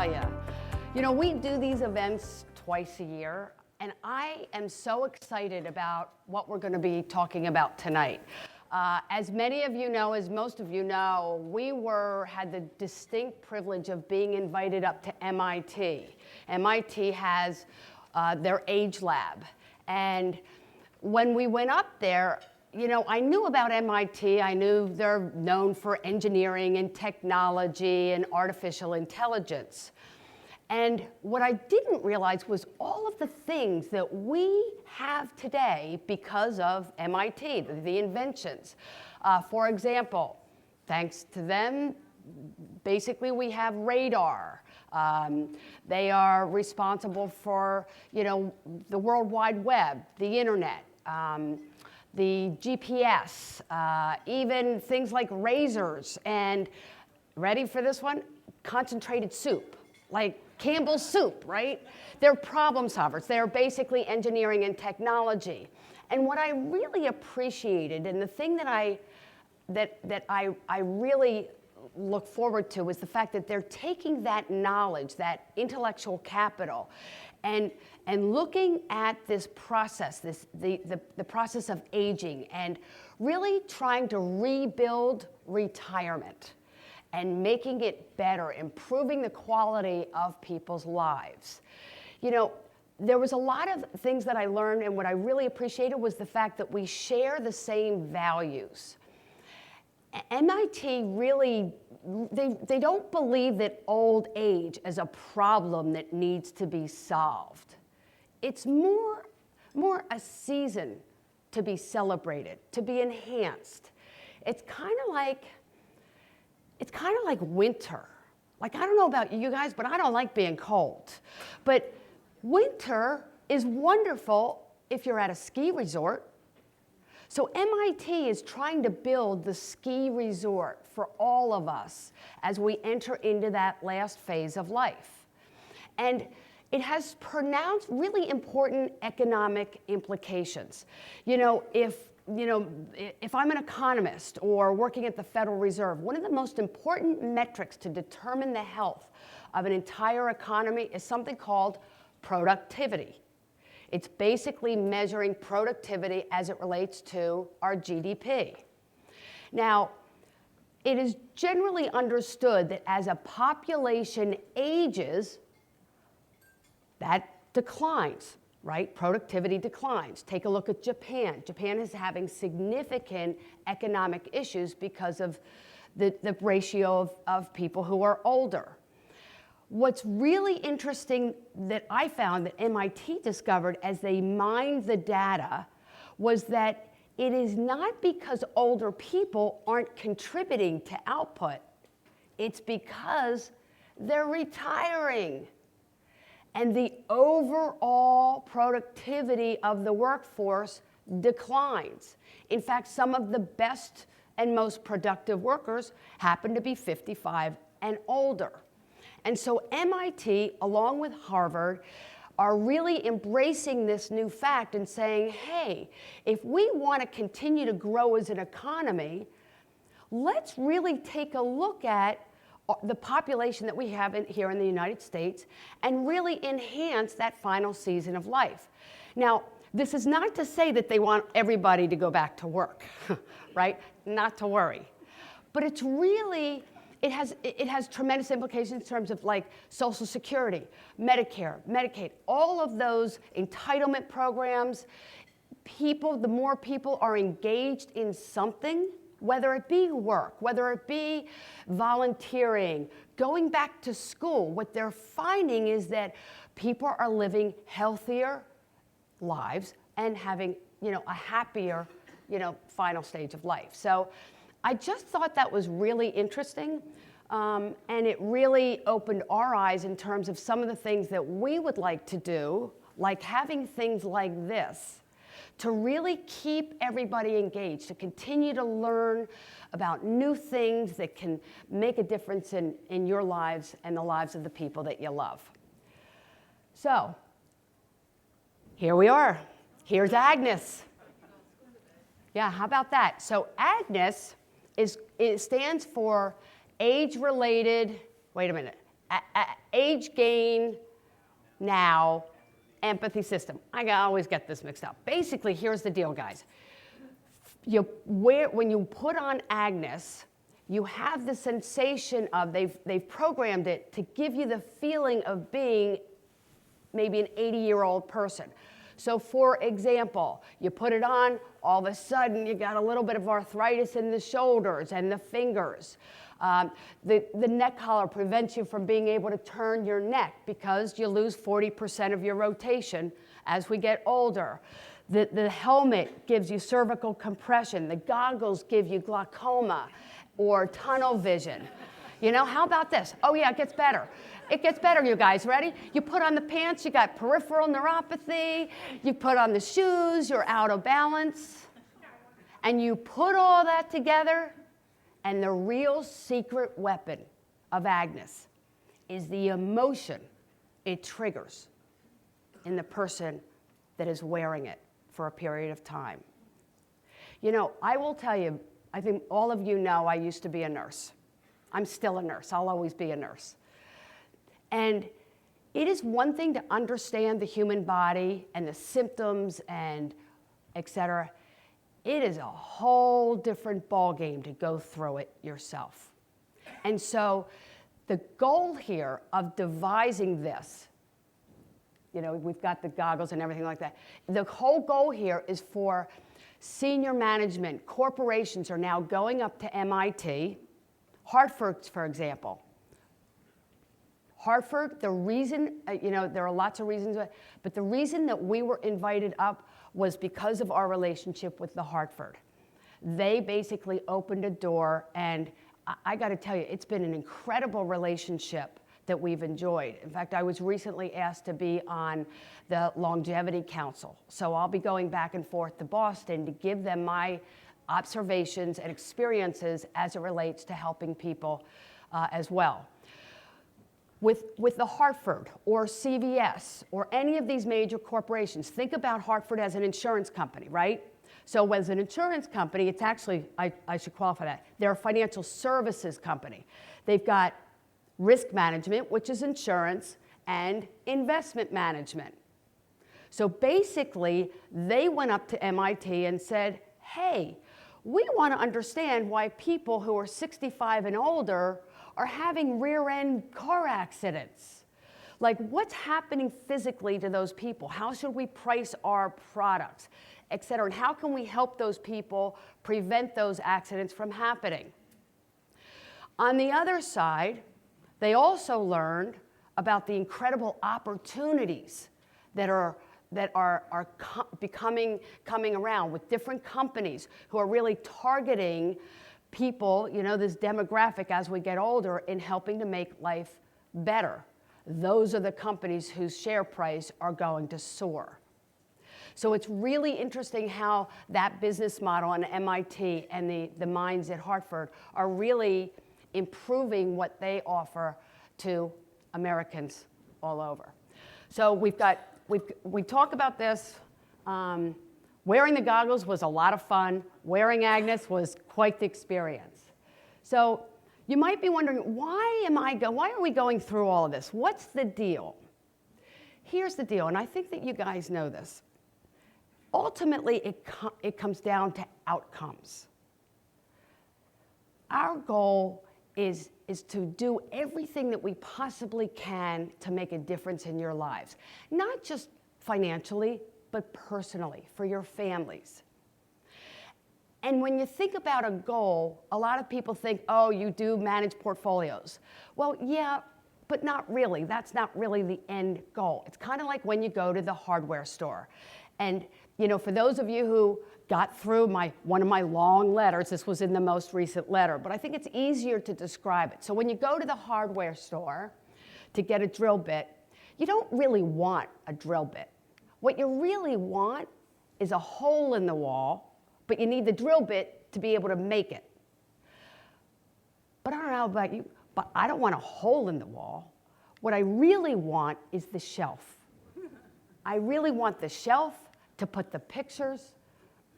tell you. You know, we do these events twice a year, and I am so excited about what we're going to be talking about tonight. As many of you know, as most of you know, we had the distinct privilege of being invited up to MIT. MIT has their Age Lab. And when we went up there, you know, I knew about MIT. I knew they're known for engineering and technology and artificial intelligence. And what I didn't realize was all of the things that we have today because of MIT, the inventions. For example, thanks to them, basically we have radar. They are responsible for, you know, the World Wide Web, the internet, the GPS, even things like razors, and ready for this one? Concentrated soup, like Campbell's soup, right? They're problem solvers. They're basically engineering and technology. And what I really appreciated, and the thing that I really look forward to, is the fact that they're taking that knowledge, that intellectual capital, and looking at this process, the process of aging, and really trying to rebuild retirement and making it better, improving the quality of people's lives. You know, there was a lot of things that I learned, and what I really appreciated was the fact that we share the same values. MIT really, they don't believe that old age is a problem that needs to be solved. It's more a season to be celebrated, to be enhanced. It's kind of like winter. Like, I don't know about you guys, but I don't like being cold. But winter is wonderful if you're at a ski resort. So MIT is trying to build the ski resort for all of us as we enter into that last phase of life. And it has pronounced really important economic implications. You know, if I'm an economist or working at the Federal Reserve, one of the most important metrics to determine the health of an entire economy is something called productivity. It's basically measuring productivity as it relates to our GDP. Now, it is generally understood that as a population ages, that declines, right? Productivity declines. Take a look at Japan. Japan is having significant economic issues because of the ratio of people who are older. What's really interesting that I found that MIT discovered as they mined the data was that it is not because older people aren't contributing to output. It's because they're retiring. And the overall productivity of the workforce declines. In fact, some of the best and most productive workers happen to be 55 and older. And so MIT, along with Harvard, are really embracing this new fact and saying, hey, if we want to continue to grow as an economy, let's really take a look at the population that we have here in the United States and really enhance that final season of life. Now, this is not to say that they want everybody to go back to work, right? Not to worry. But it's really, it has tremendous implications in terms of like Social Security, Medicare, Medicaid, all of those entitlement programs. The more people are engaged in something, whether it be work, whether it be volunteering, going back to school, what they're finding is that people are living healthier lives and having, you know, a happier, you know, final stage of life. So I just thought that was really interesting, and it really opened our eyes in terms of some of the things that we would like to do, like having things like this, to really keep everybody engaged, to continue to learn about new things that can make a difference in your lives and the lives of the people that you love. So, here we are. Here's Agnes. Yeah, how about that? So Agnes it stands for age-related, wait a minute, age gain now, empathy system. I always get this mixed up. Basically, here's the deal, guys. When you put on Agnes, you have the sensation of, they've programmed it to give you the feeling of being maybe an 80-year-old person. So for example, you put it on, all of a sudden you got a little bit of arthritis in the shoulders and the fingers. The neck collar prevents you from being able to turn your neck because you lose 40% of your rotation as we get older. The helmet gives you cervical compression. The goggles give you glaucoma or tunnel vision. You know, how about this? Oh yeah, it gets better. It gets better, you guys. Ready? You put on the pants, you got peripheral neuropathy. You put on the shoes, you're out of balance. And you put all that together, and the real secret weapon of Agnes is the emotion it triggers in the person that is wearing it for a period of time. You know, I will tell you, I think all of you know I used to be a nurse. I'm still a nurse. I'll always be a nurse. And it is one thing to understand the human body and the symptoms and et cetera. It is a whole different ballgame to go through it yourself. And so the goal here of devising this, you know, we've got the goggles and everything like that. The whole goal here is for senior management. Corporations are now going up to MIT. Hartford, for example. Hartford, the reason, you know, there are lots of reasons, but the reason that we were invited up was because of our relationship with the Hartford. They basically opened a door, and I got to tell you, it's been an incredible relationship that we've enjoyed. In fact, I was recently asked to be on the Longevity Council. So I'll be going back and forth to Boston to give them my observations and experiences as it relates to helping people as well. With the Hartford or CVS or any of these major corporations, think about Hartford as an insurance company, right? So as an insurance company, it's actually, I should qualify that, they're a financial services company. They've got risk management, which is insurance, and investment management. So basically, they went up to MIT and said, hey, we want to understand why people who are 65 and older are having rear-end car accidents. Like, what's happening physically to those people? How should we price our products, et cetera? And how can we help those people prevent those accidents from happening? On the other side, they also learned about the incredible opportunities that are coming around with different companies who are really targeting people, you know, this demographic as we get older, in helping to make life better. Those are the companies whose share price are going to soar. So it's really interesting how that business model and MIT and the minds at Hartford are really improving what they offer to Americans all over. So we talk about this. Wearing the goggles was a lot of fun. Wearing Agnes was quite the experience. So you might be wondering, why are we going through all of this? What's the deal? Here's the deal, and I think that you guys know this. Ultimately, it comes down to outcomes. Our goal is to do everything that we possibly can to make a difference in your lives. Not just financially, but personally, for your families. And when you think about a goal, a lot of people think, oh, you do manage portfolios. Well, yeah, but not really. That's not really the end goal. It's kind of like when you go to the hardware store. And, you know, for those of you who got through one of my long letters, this was in the most recent letter, but I think it's easier to describe it. So when you go to the hardware store to get a drill bit, you don't really want a drill bit. What you really want is a hole in the wall, but you need the drill bit to be able to make it. But I don't know about you, but I don't want a hole in the wall. What I really want is the shelf. I really want the shelf to put the pictures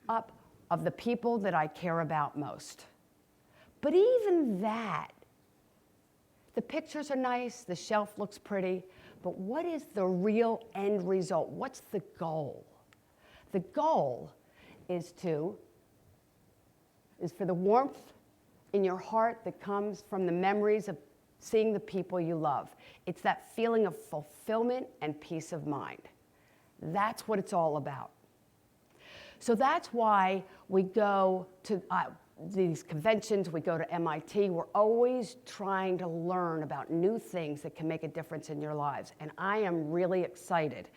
up of the people that I care about most. But even that the pictures are nice, the shelf looks pretty, but what is the real end result? What's the goal? The goal is for the warmth in your heart that comes from the memories of seeing the people you love. It's that feeling of fulfillment and peace of mind. That's what it's all about. So that's why we go to these conventions, we go to MIT. We're always trying to learn about new things that can make a difference in your lives. And I am really excited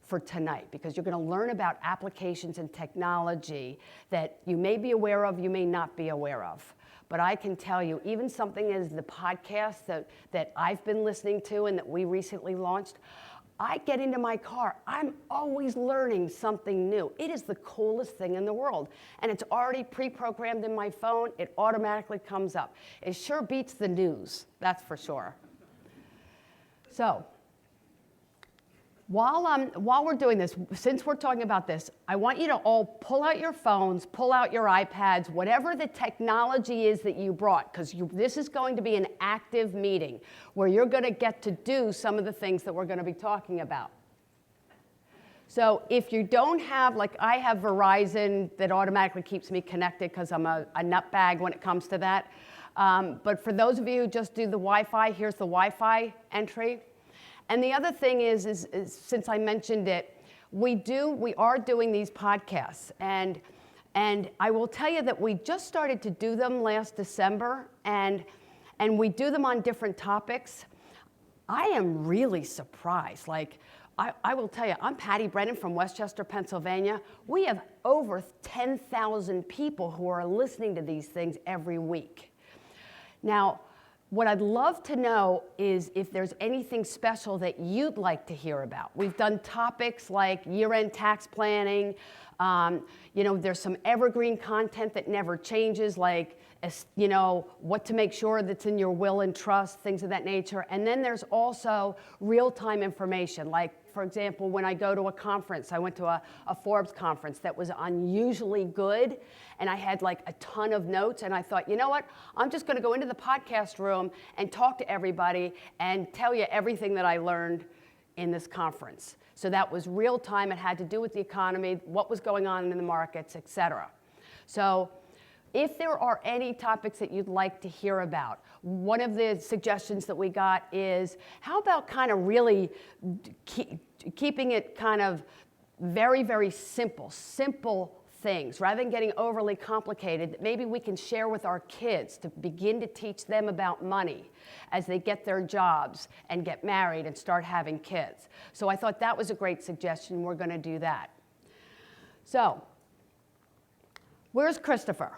for tonight because you're going to learn about applications and technology that you may be aware of, you may not be aware of. But I can tell you, even something as the podcast that I've been listening to and that we recently launched, I get into my car, I'm always learning something new. It is the coolest thing in the world. And it's already pre-programmed in my phone. It automatically comes up. It sure beats the news, that's for sure. So, while we're doing this, since we're talking about this, I want you to all pull out your phones, pull out your iPads, whatever the technology is that you brought, because this is going to be an active meeting where you're going to get to do some of the things that we're going to be talking about. So if you don't have, like I have Verizon that automatically keeps me connected because I'm a nutbag when it comes to that. But for those of you who just do the Wi-Fi, here's the Wi-Fi entry. And the other thing is since I mentioned it, we are doing these podcasts. And I will tell you that we just started to do them last December, and we do them on different topics. I am really surprised. Like, I will tell you, I'm Patty Brennan from Westchester, Pennsylvania. We have over 10,000 people who are listening to these things every week. Now, what I'd love to know is if there's anything special that you'd like to hear about. We've done topics like year-end tax planning. There's some evergreen content that never changes, like what to make sure that's in your will and trust, things of that nature. And then there's also real-time information, like, for example, when I go to a conference, I went to a Forbes conference that was unusually good, and I had like a ton of notes, and I thought, you know what, I'm just gonna go into the podcast room and talk to everybody and tell you everything that I learned in this conference. So that was real time. It had to do with the economy, what was going on in the markets, et cetera. So if there are any topics that you'd like to hear about, one of the suggestions that we got is, how about kind of really keeping it kind of very, very simple things, rather than getting overly complicated, that maybe we can share with our kids to begin to teach them about money as they get their jobs and get married and start having kids. So I thought that was a great suggestion. We're going to do that. So, where's Christopher?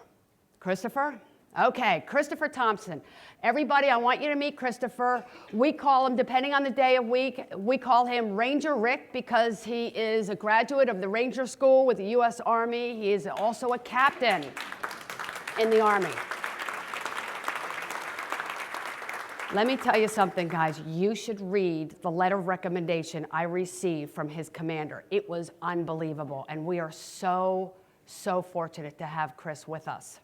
Christopher? Okay, Christopher Thompson. Everybody, I want you to meet Christopher. We call him, depending on the day of week, we call him Ranger Rick because he is a graduate of the Ranger School with the U.S. Army. He is also a captain in the Army. Let me tell you something, guys. You should read the letter of recommendation I received from his commander. It was unbelievable, and we are so fortunate to have Chris with us.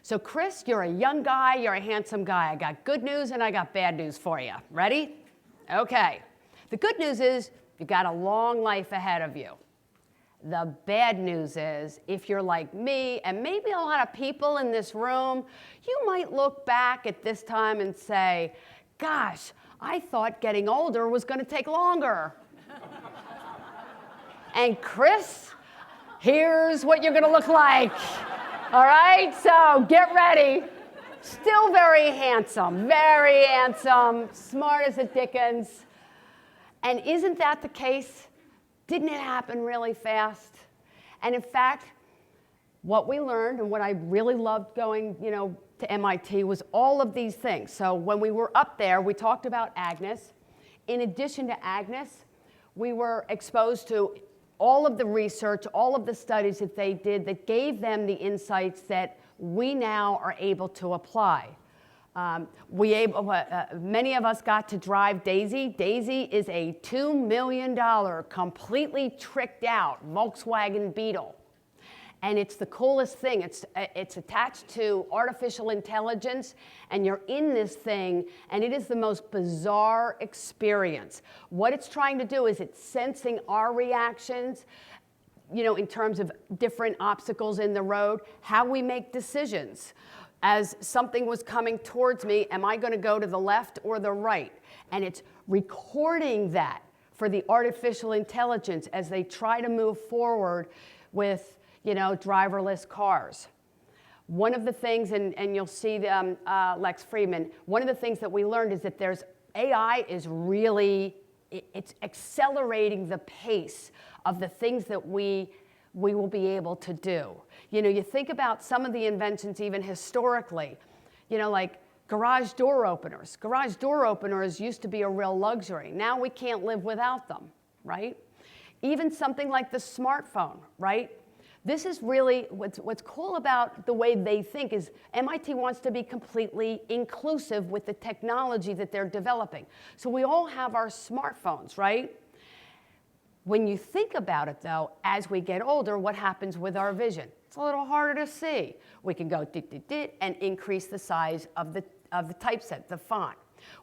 So Chris, you're a young guy, you're a handsome guy. I got good news and I got bad news for you. Ready? Okay. The good news is you got a long life ahead of you. The bad news is, if you're like me, and maybe a lot of people in this room, you might look back at this time and say, gosh, I thought getting older was going to take longer. And Chris, here's what you're going to look like. All right, so get ready. Still very handsome, smart as a Dickens. And isn't that the case? Didn't it happen really fast? And in fact, what we learned and what I really loved going, to MIT was all of these things. So when we were up there, we talked about Agnes. In addition to Agnes, we were exposed to all of the research, all of the studies that they did that gave them the insights that we now are able to apply. Many of us got to drive Daisy. Daisy is a $2 million, completely tricked out Volkswagen Beetle. And it's the coolest thing. It's attached to artificial intelligence, and you're in this thing, and it is the most bizarre experience. What it's trying to do is it's sensing our reactions, you know, in terms of different obstacles in the road, how we make decisions. As something was coming towards me, am I going to go to the left or the right? And it's recording that for the artificial intelligence as they try to move forward with, you know, driverless cars. One of the things, and you'll see Lex Friedman, one of the things that we learned is that AI is really, it's accelerating the pace of the things that we will be able to do. You know, you think about some of the inventions even historically, you know, like garage door openers. Garage door openers used to be a real luxury. Now we can't live without them, right? Even something like the smartphone, right? This is really, what's cool about the way they think is MIT wants to be completely inclusive with the technology that they're developing. So we all have our smartphones, right? When you think about it though, as we get older, what happens with our vision? It's a little harder to see. We can go dit and increase the size of the typeset, the font.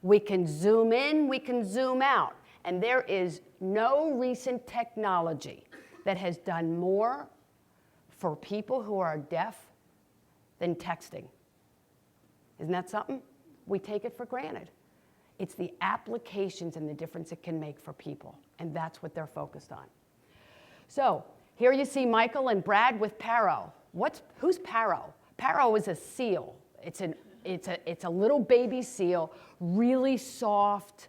We can zoom in, we can zoom out. And there is no recent technology that has done more for people who are deaf than texting. Isn't that something? We take it for granted. It's the applications and the difference it can make for people, and that's what they're focused on. So here you see Michael and Brad with Paro. Who's Paro? Paro is a seal. It's a little baby seal, really soft.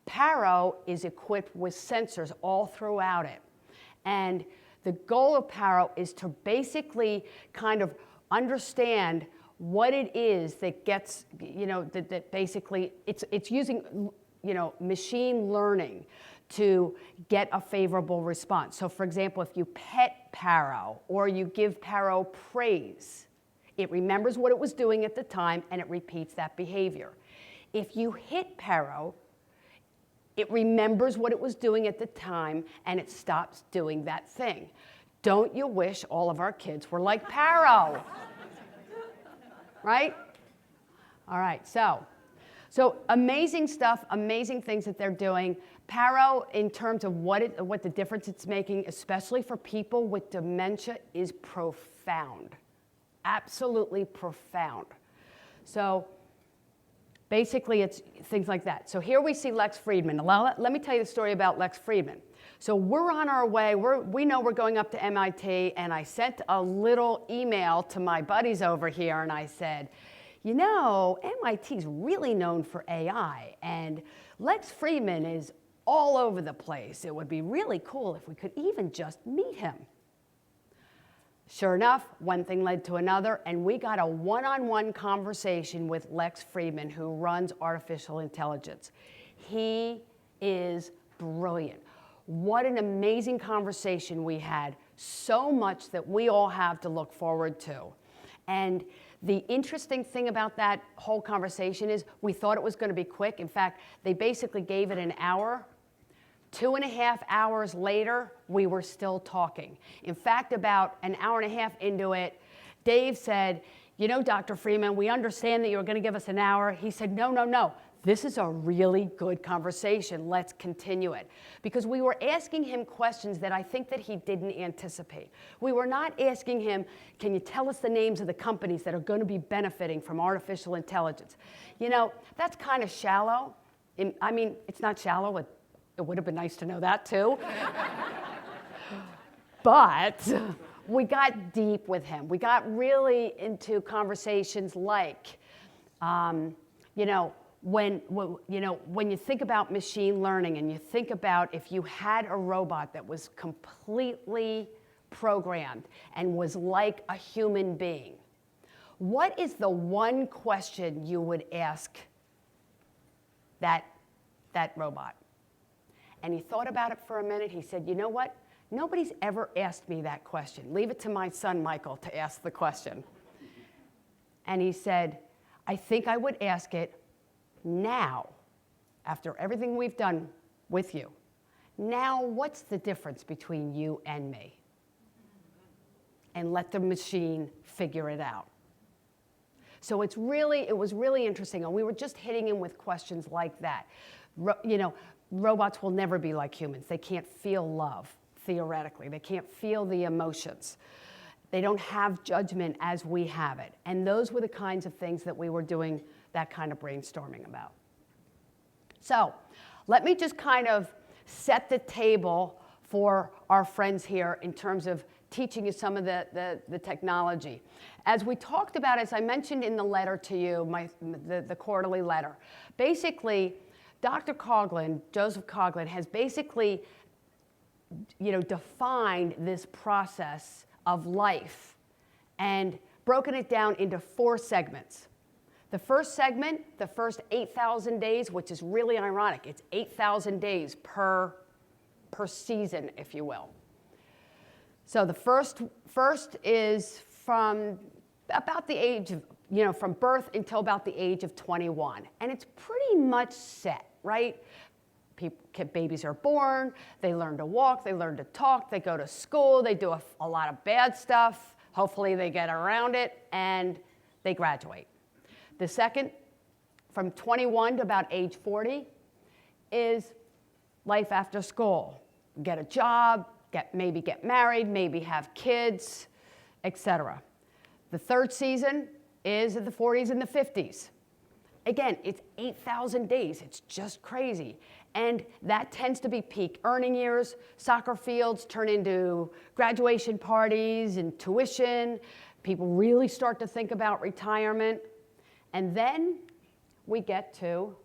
Paro is equipped with sensors all throughout it, and the goal of Paro is to basically kind of understand what it is that gets, you know, that basically it's using, you know, machine learning to get a favorable response. So for example, if you pet Paro or you give Paro praise, it remembers what it was doing at the time and it repeats that behavior. If you hit Paro, it remembers what it was doing at the time and it stops doing that thing. Don't you wish all of our kids were like Paro? Right? All right, so amazing stuff, amazing things that they're doing. Paro, in terms of what the difference it's making, especially for people with dementia, is profound. Absolutely profound. So basically, it's things like that. So here we see Lex Friedman. Let me tell you the story about Lex Friedman. So we're on our way. We know we're going up to MIT, and I sent a little email to my buddies over here, and I said, you know, MIT's really known for AI, and Lex Friedman is all over the place. It would be really cool if we could even just meet him. Sure enough, one thing led to another, and we got a one-on-one conversation with Lex Friedman, who runs artificial intelligence. He is brilliant. What an amazing conversation we had. So much that we all have to look forward to. And the interesting thing about that whole conversation is we thought it was going to be quick. In fact, they basically gave it an hour. 2.5 hours later, we were still talking. In fact, about an hour and a half into it, Dave said, you know, Dr. Friedman, we understand that you were going to give us an hour. He said, no. This is a really good conversation. Let's continue it. Because we were asking him questions that I think that he didn't anticipate. We were not asking him, can you tell us the names of the companies that are going to be benefiting from artificial intelligence? You know, that's kind of shallow. I mean, it's not shallow. It would have been nice to know that too. But we got deep with him. We got really into conversations like, you know, when you think about machine learning and you think about if you had a robot that was completely programmed and was like a human being, what is the one question you would ask that robot? And he thought about it for a minute. He said, you know what? Nobody's ever asked me that question. Leave it to my son, Michael, to ask the question. And he said, I think I would ask it now, after everything we've done with you. Now, what's the difference between you and me? and let the machine figure it out. So it was really interesting, and we were just hitting him with questions like that. Robots will never be like humans. They can't feel love, theoretically. They can't feel the emotions. They don't have judgment as we have it. And those were the kinds of things that we were doing that kind of brainstorming about. So let me just kind of set the table for our friends here in terms of teaching you some of the technology. As we talked about, as I mentioned in the letter to you, the quarterly letter, basically, Dr. Coughlin, Joseph Coughlin, has basically defined this process of life and broken it down into 4 segments. The first segment, the first 8,000 days, which is really ironic. It's 8,000 days per season, if you will. So the first is from about the age of, from birth until about the age of 21. And it's pretty much set, right? Babies are born, they learn to walk, they learn to talk, they go to school, they do a lot of bad stuff. Hopefully they get around it, and they graduate. The second, from 21 to about age 40, is life after school. Get a job, maybe get married, maybe have kids, etc. The third season is in the 40s and the 50s. Again, it's 8,000 days. It's just crazy. And that tends to be peak earning years. Soccer fields turn into graduation parties and tuition. People really start to think about retirement. And then we get to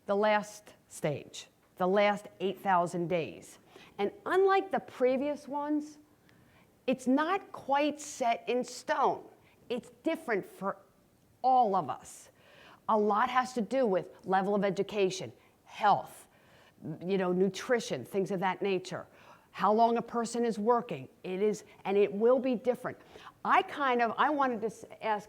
the last stage, the last 8,000 days. And unlike the previous ones, it's not quite set in stone. It's different for all of us. A lot has to do with level of education, health, nutrition, things of that nature, how long a person is working. And it will be different. I wanted to ask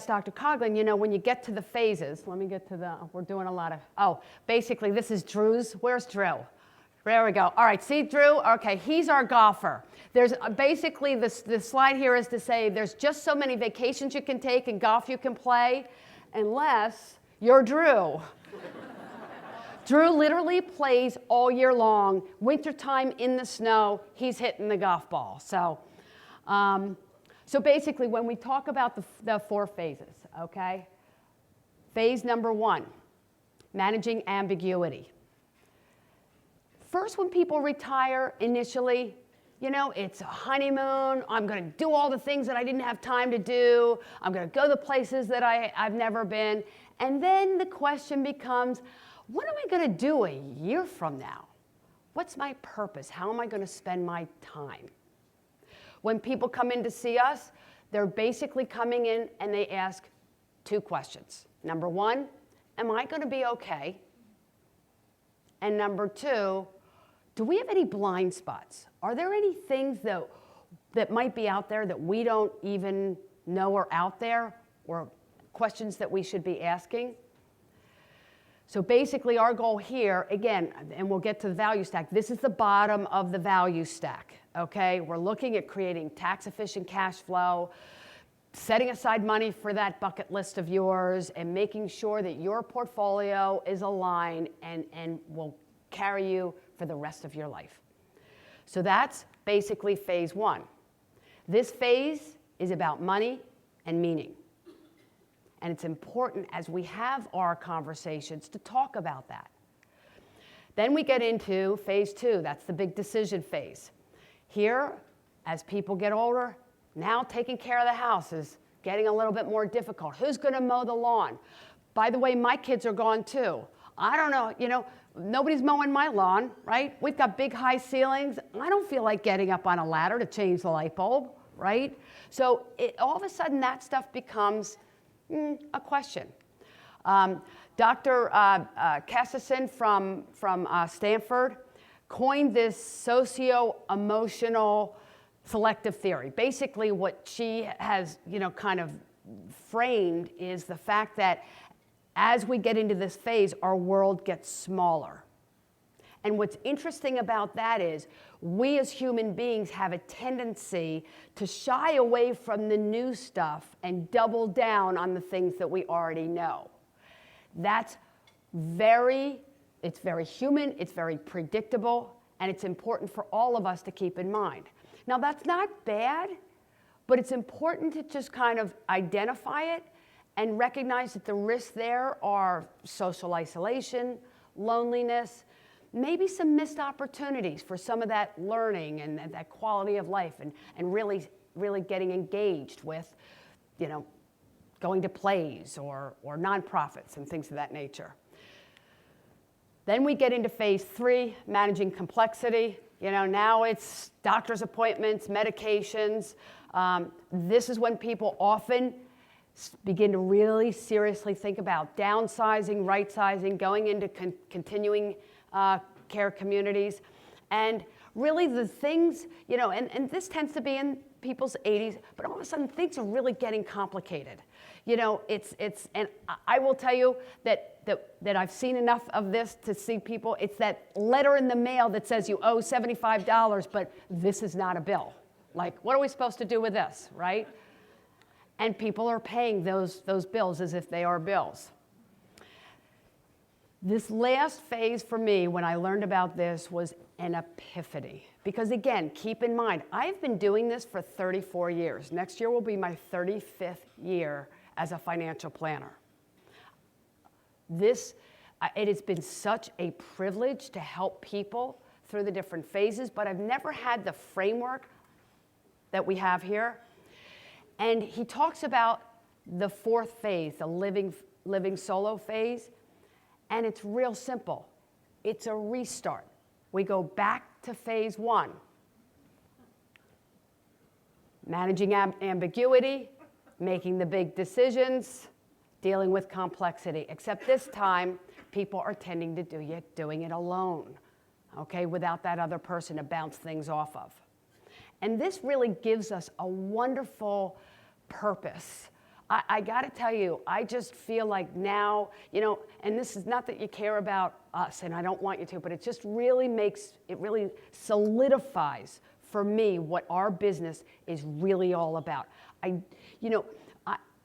Dr. Coughlin, when you get to the phases, we're doing a lot of, basically this is Drew's. Where's Drew? There we go. All right, see Drew? Okay, he's our golfer. There's basically, this slide here is to say there's just so many vacations you can take and golf you can play unless you're Drew. Drew literally plays all year long. Wintertime in the snow, he's hitting the golf ball. So basically, when we talk about the 4 phases, okay? Phase number 1, managing ambiguity. First, when people retire initially, it's a honeymoon. I'm going to do all the things that I didn't have time to do. I'm going to go to places that I've never been. And then the question becomes, what am I going to do a year from now? What's my purpose? How am I going to spend my time? When people come in to see us, they're basically coming in and they ask 2 questions. Number 1, am I going to be okay? And number 2, do we have any blind spots? Are there any things that might be out there that we don't even know are out there, or questions that we should be asking? So basically our goal here, again, and we'll get to the value stack, this is the bottom of the value stack, okay? We're looking at creating tax-efficient cash flow, setting aside money for that bucket list of yours, and making sure that your portfolio is aligned and will carry you for the rest of your life. So that's basically phase 1. This phase is about money and meaning. And it's important as we have our conversations to talk about that. Then we get into phase 2. That's the big decision phase. Here, as people get older, now taking care of the house is getting a little bit more difficult. Who's going to mow the lawn? By the way, my kids are gone too. I don't know, nobody's mowing my lawn, right? We've got big high ceilings. I don't feel like getting up on a ladder to change the light bulb, right? So all of a sudden that stuff becomes a question. Dr. Cassison from Stanford coined this socio-emotional selective theory. Basically what she has, kind of framed is the fact that as we get into this phase, our world gets smaller. And what's interesting about that is we as human beings have a tendency to shy away from the new stuff and double down on the things that we already know. It's very human, it's very predictable, and it's important for all of us to keep in mind. Now, that's not bad, but it's important to just kind of identify it and recognize that the risks there are social isolation, loneliness, maybe some missed opportunities for some of that learning and that quality of life and really getting engaged with, going to plays or nonprofits and things of that nature. Then we get into phase 3, managing complexity. Now it's doctor's appointments, medications. This is when people often begin to really seriously think about downsizing, right-sizing, going into continuing care communities. And really the things, and this tends to be in people's 80s, but all of a sudden things are really getting complicated. And I will tell you that I've seen enough of this to see people, it's that letter in the mail that says you owe $75, but this is not a bill. Like, what are we supposed to do with this, right? And people are paying those bills as if they are bills. This last phase for me, when I learned about this, was an epiphany. Because again, keep in mind, I've been doing this for 34 years. Next year will be my 35th year as a financial planner. It has been such a privilege to help people through the different phases, but I've never had the framework that we have here. And he talks about the 4th phase, the living solo phase, and it's real simple. It's a restart. We go back to phase 1. Managing ambiguity, making the big decisions, dealing with complexity. Except this time, people are tending to doing it alone, okay, without that other person to bounce things off of. And this really gives us a wonderful purpose. I got to tell you, I just feel like now, and this is not that you care about us, and I don't want you to, but it just really really solidifies for me what our business is really all about.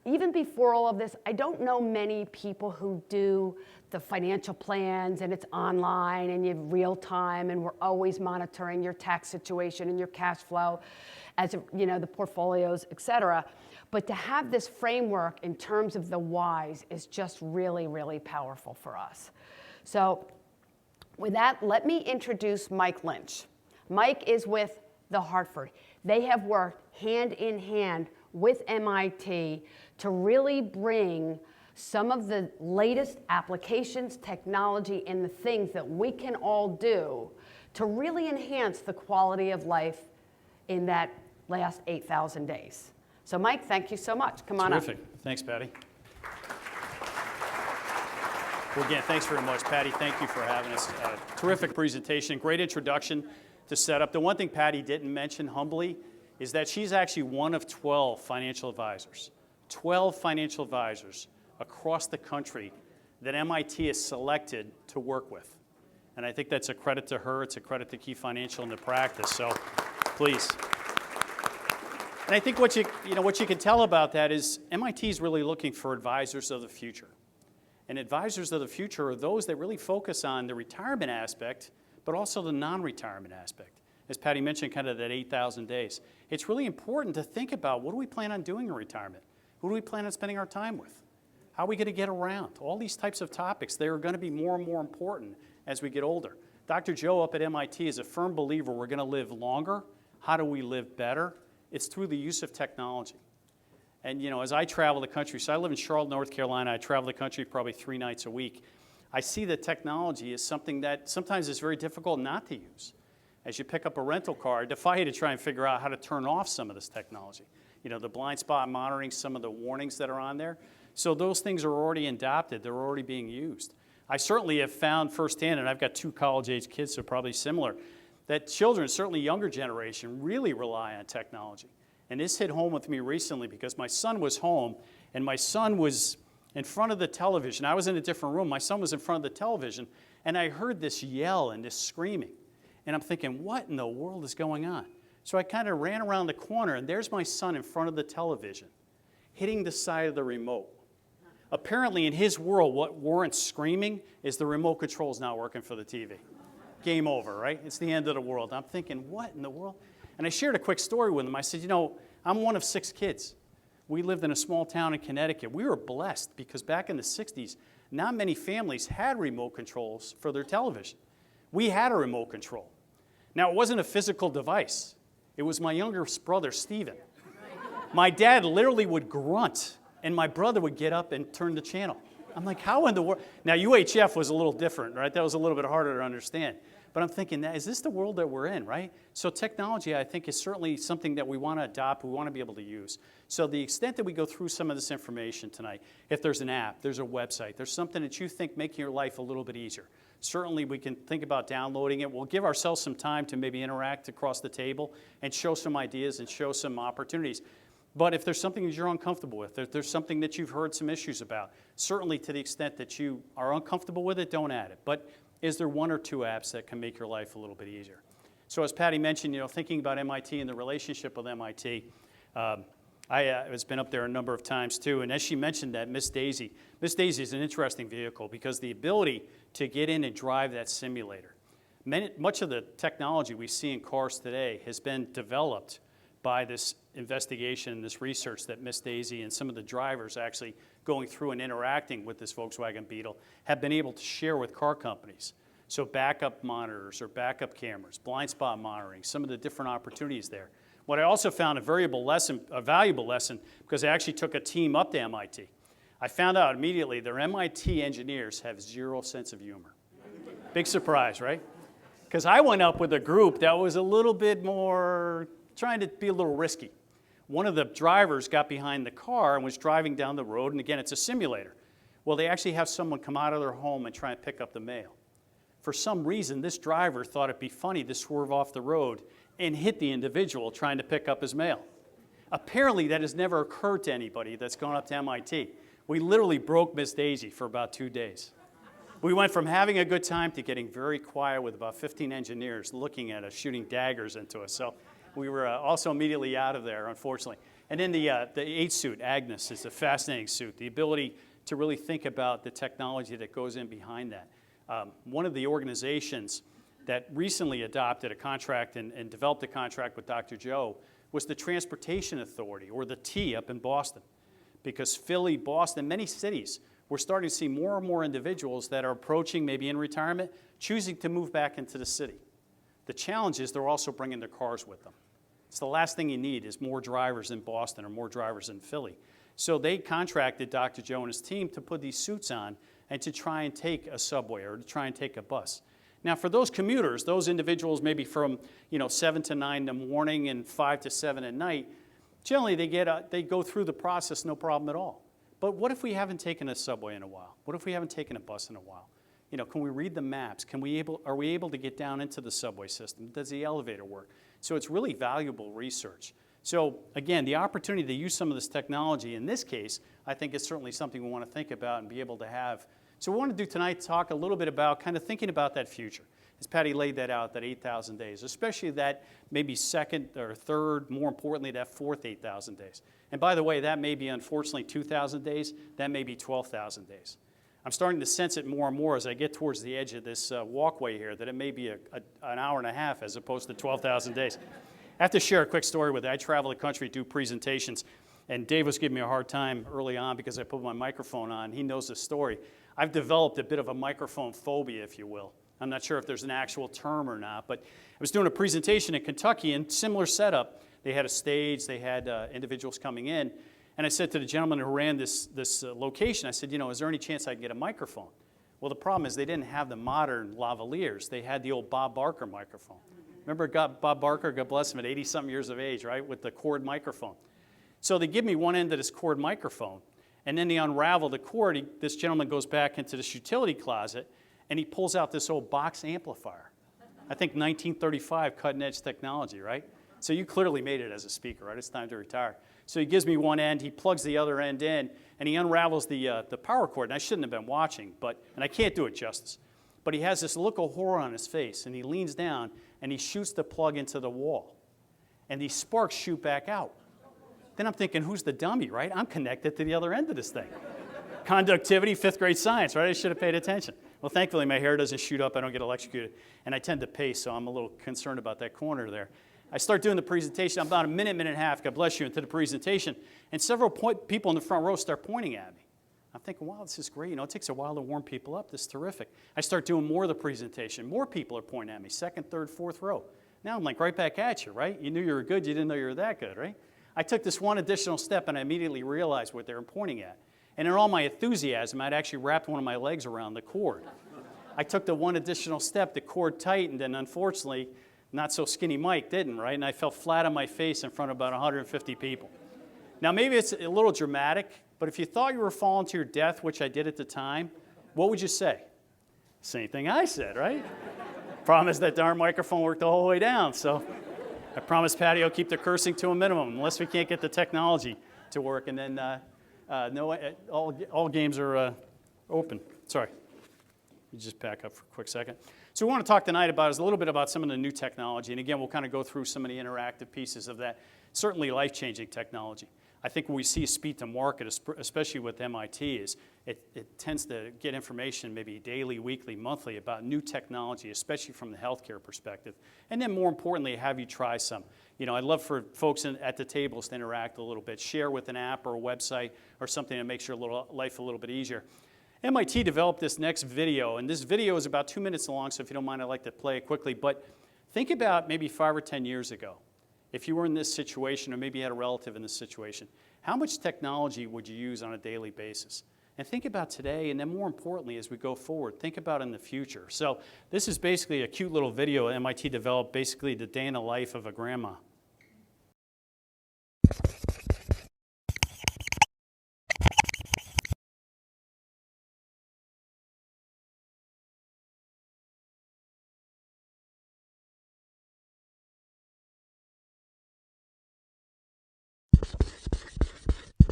Even before all of this, I don't know many people who do the financial plans and it's online and you have real time and we're always monitoring your tax situation and your cash flow as the portfolios, et cetera. But to have this framework in terms of the whys is just really, really powerful for us. So with that, let me introduce Mike Lynch. Mike is with the Hartford. They have worked hand in hand with MIT to really bring some of the latest applications, technology, and the things that we can all do to really enhance the quality of life in that last 8,000 days. So Mike, thank you so much. Come on up. Terrific. Thanks, Patty. Well, again, thanks very much, Patty. Thank you for having us. Terrific presentation, great introduction to set up. The one thing Patty didn't mention humbly is that she's actually one of 12 financial advisors. 12 financial advisors across the country that MIT has selected to work with. And I think that's a credit to her. It's a credit to Key Financial and the practice. So please. And I think what you can tell about that is MIT is really looking for advisors of the future. And advisors of the future are those that really focus on the retirement aspect, but also the non-retirement aspect. As Patty mentioned, kind of that 8,000 days. It's really important to think about what do we plan on doing in retirement? Who do we plan on spending our time with? How are we going to get around? All these types of topics, they are going to be more and more important as we get older. Dr. Joe up at MIT is a firm believer we're going to live longer. How do we live better? It's through the use of technology. And as I travel the country, so I live in Charlotte, North Carolina, I travel the country probably 3 nights a week. I see that technology is something that sometimes is very difficult not to use. As you pick up a rental car, I defy you to try and figure out how to turn off some of this technology. The blind spot monitoring, some of the warnings that are on there. So those things are already adopted. They're already being used. I certainly have found firsthand, and I've got 2 college-age kids, so probably similar, that children, certainly younger generation, really rely on technology. And this hit home with me recently because my son was home, and my son was in front of the television. I was in a different room. My son was in front of the television, and I heard this yell and this screaming. And I'm thinking, what in the world is going on? So I kind of ran around the corner, and there's my son in front of the television, hitting the side of the remote. Apparently, in his world, what warrants screaming is the remote control's not working for the TV. Game over, right? It's the end of the world. I'm thinking, what in the world? And I shared a quick story with him. I said, I'm one of 6 kids. We lived in a small town in Connecticut. We were blessed because back in the 60s, not many families had remote controls for their television. We had a remote control. Now, it wasn't a physical device. It was my younger brother, Steven. My dad literally would grunt, and my brother would get up and turn the channel. I'm like, how in the world? Now, UHF was a little different, right? That was a little bit harder to understand. But I'm thinking, is this the world that we're in, right? So technology, I think, is certainly something that we want to adopt, we want to be able to use. So the extent that we go through some of this information tonight, if there's an app, there's a website, there's something that you think making your life a little bit easier, certainly we can think about downloading it. We'll give ourselves some time to maybe interact across the table and show some ideas and show some opportunities. But if there's something that you're uncomfortable with, if there's something that you've heard some issues about, certainly to the extent that you are uncomfortable with it, don't add it. But is there 1 or 2 apps that can make your life a little bit easier? So as Patty mentioned, thinking about MIT and the relationship with MIT, I've been up there a number of times too, and as she mentioned that, Miss Daisy is an interesting vehicle because the ability to get in and drive that simulator. Much of the technology we see in cars today has been developed by this investigation and this research that Miss Daisy and some of the drivers actually going through and interacting with this Volkswagen Beetle have been able to share with car companies. So backup monitors or backup cameras, blind spot monitoring, some of the different opportunities there. What I also found a valuable lesson, because I actually took a team up to MIT. I found out immediately their MIT engineers have 0 sense of humor. Big surprise, right? Because I went up with a group that was a little bit more trying to be a little risky. One of the drivers got behind the car and was driving down the road, and again, it's a simulator. Well, they actually have someone come out of their home and try and pick up the mail. For some reason, this driver thought it'd be funny to swerve off the road and hit the individual trying to pick up his mail. Apparently, that has never occurred to anybody that's gone up to MIT. We literally broke Miss Daisy for about 2 days. We went from having a good time to getting very quiet with about 15 engineers looking at us, shooting daggers into us. So we were also immediately out of there, unfortunately. And then the 8 suit, Agnes, is a fascinating suit. The ability to really think about the technology that goes in behind that. One of the organizations that recently adopted a contract and developed a contract with Dr. Joe was the Transportation Authority, or the T, up in Boston. Because Philly, Boston, many cities, we're starting to see more and more individuals that are approaching, maybe in retirement, choosing to move back into the city. The challenge is they're also bringing their cars with them. It's the last thing you need is more drivers in Boston or more drivers in Philly. So they contracted Dr. Joe and his team to put these suits on and to try and take a subway or to try and take a bus. Now, for those commuters, those individuals maybe from 7 to 9 in the morning and 5 to 7 at night, generally they go through the process no problem at all. But what if we haven't taken a subway in a while? What if we haven't taken a bus in a while? Can we read the maps? Are we able to get down into the subway system? Does the elevator work? So it's really valuable research. So again, the opportunity to use some of this technology in this case, I think is certainly something we want to think about and be able to have. So what we want to do tonight, talk a little bit about kind of thinking about that future. As Patty laid that out, that 8,000 days, especially that maybe second or third, more importantly, that fourth 8,000 days. And by the way, that may be unfortunately 2,000 days, that may be 12,000 days. I'm starting to sense it more and more as I get towards the edge of this walkway here, that it may be an hour and a half as opposed to 12,000 days. I have to share a quick story with you. I travel the country, do presentations, and Dave was giving me a hard time early on because I put my microphone on. He knows the story. I've developed a bit of a microphone phobia, if you will. I'm not sure if there's an actual term or not, but I was doing a presentation in Kentucky, and similar setup. They had a stage, they had individuals coming in, and I said to the gentleman who ran this location, I said, is there any chance I can get a microphone? Well, the problem is they didn't have the modern lavaliers. They had the old Bob Barker microphone. Remember Bob Barker, God bless him, at 80-something years of age, right, with the cord microphone. So they give me one end of this cord microphone, and then they unravel the cord. This gentleman goes back into this utility closet, and he pulls out this old box amplifier. I think 1935 cutting-edge technology, right? So you clearly made it as a speaker, right? It's time to retire. So he gives me one end, he plugs the other end in, and he unravels the power cord. And I shouldn't have been watching, and I can't do it justice. But he has this look of horror on his face, and he leans down, and he shoots the plug into the wall. And these sparks shoot back out. Then I'm thinking, who's the dummy, right? I'm connected to the other end of this thing. Conductivity, 5th grade science, right? I should have paid attention. Well, thankfully, my hair doesn't shoot up. I don't get electrocuted. And I tend to pace, so I'm a little concerned about that corner there. I start doing the presentation. I'm about a minute and a half, God bless you, into the presentation. And several people in the front row start pointing at me. I'm thinking, wow, this is great. You know, it takes a while to warm people up. This is terrific. I start doing more of the presentation. More people are pointing at me, 2nd, 3rd, 4th row. Now I'm like right back at you, right? You knew you were good. You didn't know you were that good, right? I took this one additional step, and I immediately realized what they were pointing at. And in all my enthusiasm, I'd actually wrapped one of my legs around the cord. I took the one additional step, the cord tightened, and unfortunately, not so skinny Mike didn't, right? And I fell flat on my face in front of about 150 people. Now, maybe it's a little dramatic, but if you thought you were falling to your death, which I did at the time, what would you say? Same thing I said, right? Problem is that darn microphone worked the whole way down, so I promised Patty I'll keep the cursing to a minimum unless we can't get the technology to work, and then no, all games are open. Sorry. You just back up for a quick second. So we want to talk tonight about is a little bit about some of the new technology, and again, we'll kind of go through some of the interactive pieces of that. Certainly life-changing technology. I think when we see speed to market, especially with MIT, is it tends to get information maybe daily, weekly, monthly about new technology, especially from the healthcare perspective. And then more importantly, have you try some. You know, I'd love for folks at the tables to interact a little bit, share with an app or a website or something that makes your life a little bit easier. MIT developed this next video, and this video is about 2 minutes long, so if you don't mind, I'd like to play it quickly. But think about maybe 5 or 10 years ago. If you were in this situation, or maybe you had a relative in this situation, how much technology would you use on a daily basis? And think about today, and then more importantly, as we go forward, think about in the future. So this is basically a cute little video MIT developed, basically the day in the life of a grandma.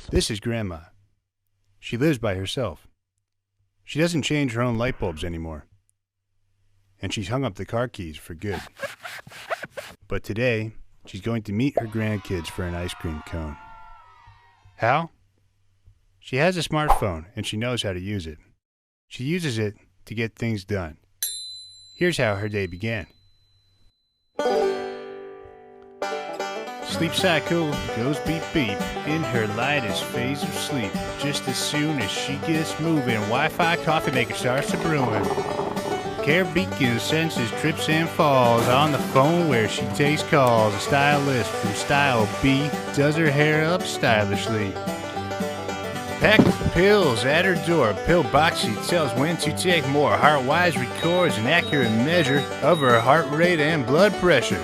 This is Grandma. She lives by herself. She doesn't change her own light bulbs anymore. And she's hung up the car keys for good. But today, she's going to meet her grandkids for an ice cream cone. How? She has a smartphone and she knows how to use it. She uses it to get things done. Here's how her day began. Sleep cycle goes beep beep in her lightest phase of sleep. Just as soon as she gets moving, Wi-Fi coffee maker starts to brewing. Care Beacon senses trips and falls on the phone where she takes calls. A stylist from Style B does her hair up stylishly. Pack pills at her door. Pill box she tells when to take more. Heartwise records an accurate measure of her heart rate and blood pressure.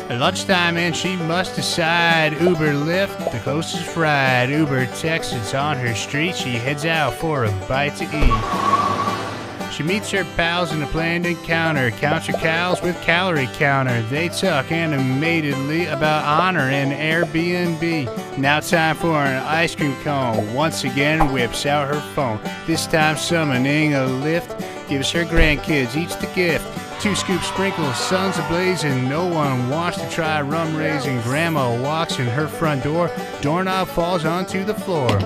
At lunchtime and she must decide Uber Lyft, the closest ride. Uber Texas on her street, she heads out for a bite to eat. She meets her pals in a planned encounter, counts her cows with calorie counter. They talk animatedly about honor and Airbnb. Now time for an ice cream cone. Once again whips out her phone, this time summoning a lift. Gives her grandkids each the gift. 2 scoops sprinkles, sun's ablaze, and no one wants to try rum raising. Grandma walks in her front door, doorknob falls onto the floor.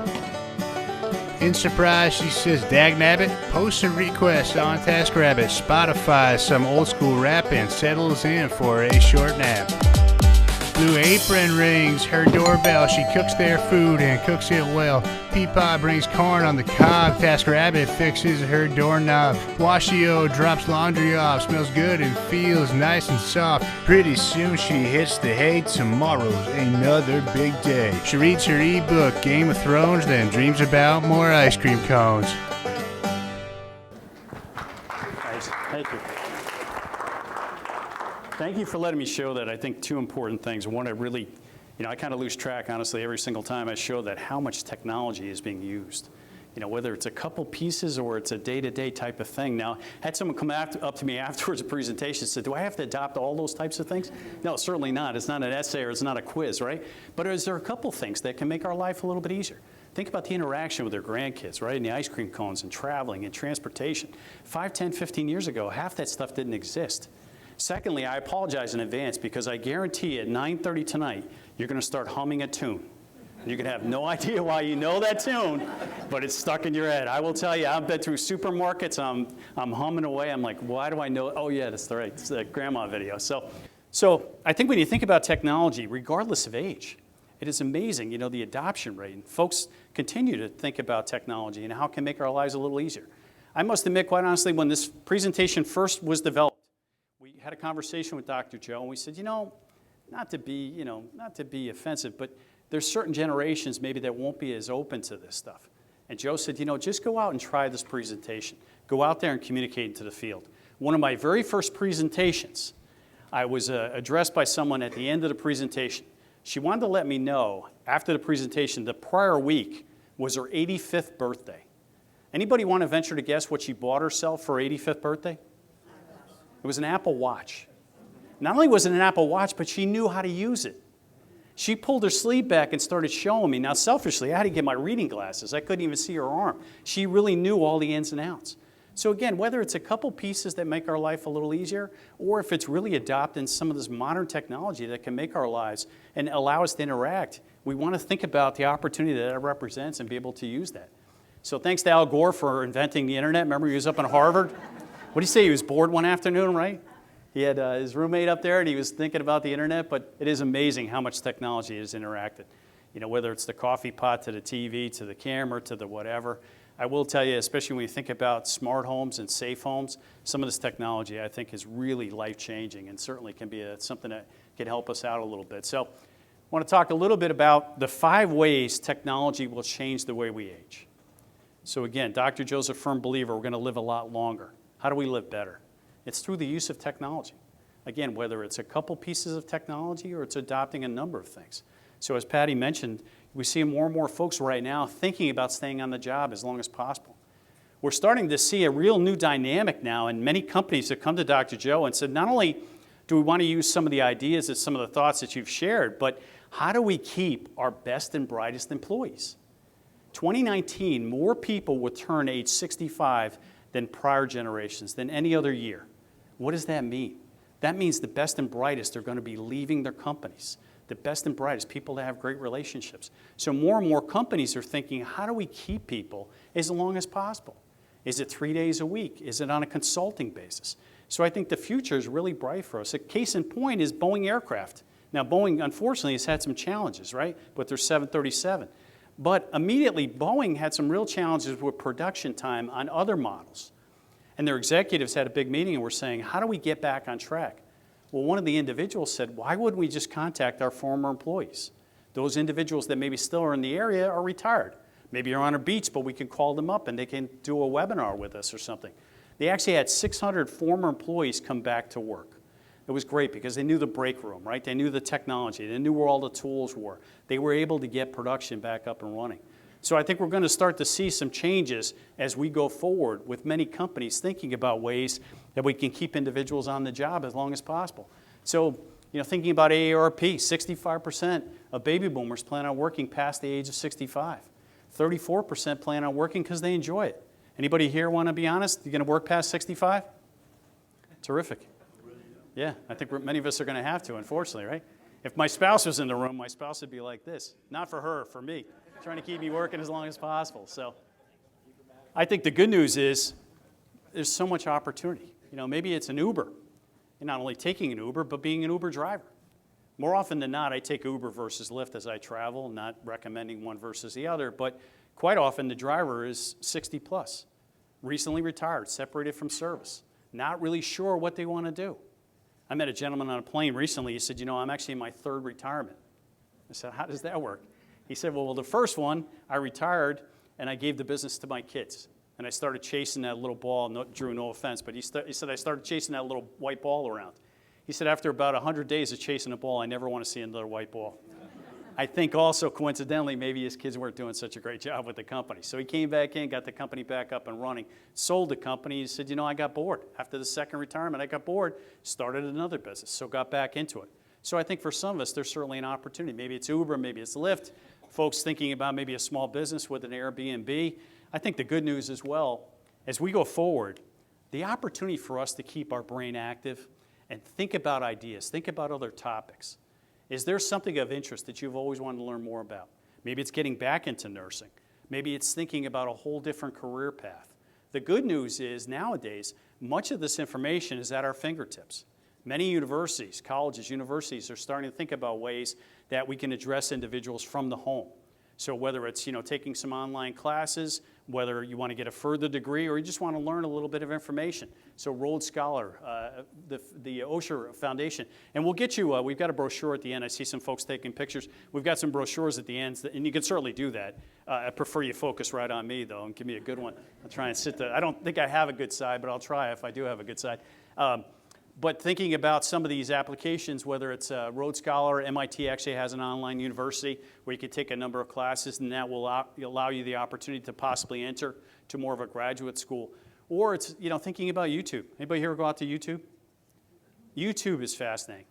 In surprise, she says, "Dagnabbit," posts a request on TaskRabbit. Spotify some old school rap and settles in for a short nap. Blue Apron rings her doorbell. She cooks their food and cooks it well. Peapod brings corn on the cob. TaskRabbit fixes her doorknob. Washio drops laundry off. Smells good and feels nice and soft. Pretty soon she hits the hay. Tomorrow's another big day. She reads her ebook, Game of Thrones, then dreams about more ice cream cones. Nice. Thank you. Thank you for letting me show that. I think 2 important things. One, I kind of lose track, honestly, every single time I show that how much technology is being used. whether it's a couple pieces or it's a day-to-day type of thing. Now, had someone come up to me afterwards a presentation and said, do I have to adopt all those types of things? No, certainly not. It's not an essay or it's not a quiz, right? But is there a couple things that can make our life a little bit easier? Think about the interaction with their grandkids, right? And the ice cream cones and traveling and transportation. 5, 10, 15 years ago, half that stuff didn't exist. Secondly, I apologize in advance because I guarantee at 9:30 tonight, you're going to start humming a tune. You can have no idea why you know that tune, but it's stuck in your head. I will tell you, I've been through supermarkets, I'm humming away. I'm like, why do I know? Oh yeah, that's right, it's the grandma video. So I think when you think about technology, regardless of age, it is amazing, the adoption rate. And folks continue to think about technology and how it can make our lives a little easier. I must admit, quite honestly, when this presentation first was developed, we had a conversation with Dr. Joe, and we said, not to be offensive, but there's certain generations maybe that won't be as open to this stuff. And Joe said, just go out and try this presentation. Go out there and communicate into the field. One of my very first presentations, I was addressed by someone at the end of the presentation. She wanted to let me know, after the presentation, the prior week was her 85th birthday. Anybody want to venture to guess what she bought herself for her 85th birthday? It was an Apple Watch. Not only was it an Apple Watch, but she knew how to use it. She pulled her sleeve back and started showing me. Now, selfishly, I had to get my reading glasses. I couldn't even see her arm. She really knew all the ins and outs. So again, whether it's a couple pieces that make our life a little easier, or if it's really adopting some of this modern technology that can make our lives and allow us to interact, we want to think about the opportunity that it represents and be able to use that. So thanks to Al Gore for inventing the internet. Remember, he was up in Harvard. What did he say? He was bored one afternoon, right? He had his roommate up there, and he was thinking about the internet, but it is amazing how much technology has interacted. Whether it's the coffee pot to the TV to the camera to the whatever. I will tell you, especially when you think about smart homes and safe homes, some of this technology I think is really life-changing and certainly can be something that can help us out a little bit. So I want to talk a little bit about the 5 ways technology will change the way we age. So again, Dr. Joe's a firm believer we're going to live a lot longer. How do we live better? It's through the use of technology. Again, whether it's a couple pieces of technology or it's adopting a number of things. So as Patty mentioned, we see more and more folks right now thinking about staying on the job as long as possible. We're starting to see a real new dynamic now, and many companies have come to Dr. Joe and said, not only do we want to use some of the ideas and some of the thoughts that you've shared, but how do we keep our best and brightest employees? 2019, more people will turn age 65 than prior generations, than any other year. What does that mean? That means the best and brightest are going to be leaving their companies. The best and brightest, people that have great relationships. So more and more companies are thinking, how do we keep people as long as possible? Is it 3 days a week? Is it on a consulting basis? So I think the future is really bright for us. A case in point is Boeing aircraft. Now Boeing, unfortunately, has had some challenges, right, with their 737. But immediately, Boeing had some real challenges with production time on other models. And their executives had a big meeting and were saying, how do we get back on track? Well, one of the individuals said, why wouldn't we just contact our former employees? Those individuals that maybe still are in the area are retired. Maybe you're on a beach, but we can call them up and they can do a webinar with us or something. They actually had 600 former employees come back to work. It was great because they knew the break room, right? They knew the technology. They knew where all the tools were. They were able to get production back up and running. So I think we're going to start to see some changes as we go forward with many companies thinking about ways that we can keep individuals on the job as long as possible. So, thinking about AARP, 65% of baby boomers plan on working past the age of 65. 34% plan on working because they enjoy it. Anybody here want to be honest? You're going to work past 65? Terrific. Yeah, I think many of us are going to have to, unfortunately, right? If my spouse was in the room, my spouse would be like this. Not for her, for me, trying to keep me working as long as possible. So I think the good news is there's so much opportunity. Maybe it's an Uber. You're not only taking an Uber, but being an Uber driver. More often than not, I take Uber versus Lyft as I travel, not recommending one versus the other, but quite often the driver is 60 plus, recently retired, separated from service, not really sure what they want to do. I met a gentleman on a plane recently. He said, I'm actually in my 3rd retirement. I said, how does that work? He said, well, the first one, I retired and I gave the business to my kids. And I started chasing that little ball, Drew, no offense, but he said, I started chasing that little white ball around. He said, after about 100 days of chasing a ball, I never want to see another white ball. I think also coincidentally, maybe his kids weren't doing such a great job with the company. So he came back in, got the company back up and running, sold the company. He said, I got bored. After the second retirement, I got bored, started another business, so got back into it. So I think for some of us, there's certainly an opportunity. Maybe it's Uber, maybe it's Lyft. Folks thinking about maybe a small business with an Airbnb. I think the good news as well, as we go forward, the opportunity for us to keep our brain active and think about ideas, think about other topics. Is there something of interest that you've always wanted to learn more about? Maybe it's getting back into nursing. Maybe it's thinking about a whole different career path. The good news is nowadays, much of this information is at our fingertips. Many universities, colleges, universities are starting to think about ways that we can address individuals from the home. So whether it's taking some online classes, whether you want to get a further degree, or you just want to learn a little bit of information. So Rhodes Scholar, the Osher Foundation. And we'll get you, we've got a brochure at the end. I see some folks taking pictures. We've got some brochures at the end, and you can certainly do that. I prefer you focus right on me, though, and give me a good one. I'll try and sit there. I don't think I have a good side, but I'll try if I do have a good side. But thinking about some of these applications, whether it's Rhodes Scholar, MIT actually has an online university where you can take a number of classes, and that will allow you the opportunity to possibly enter to more of a graduate school. Or it's thinking about YouTube. Anybody here go out to YouTube? YouTube is fascinating.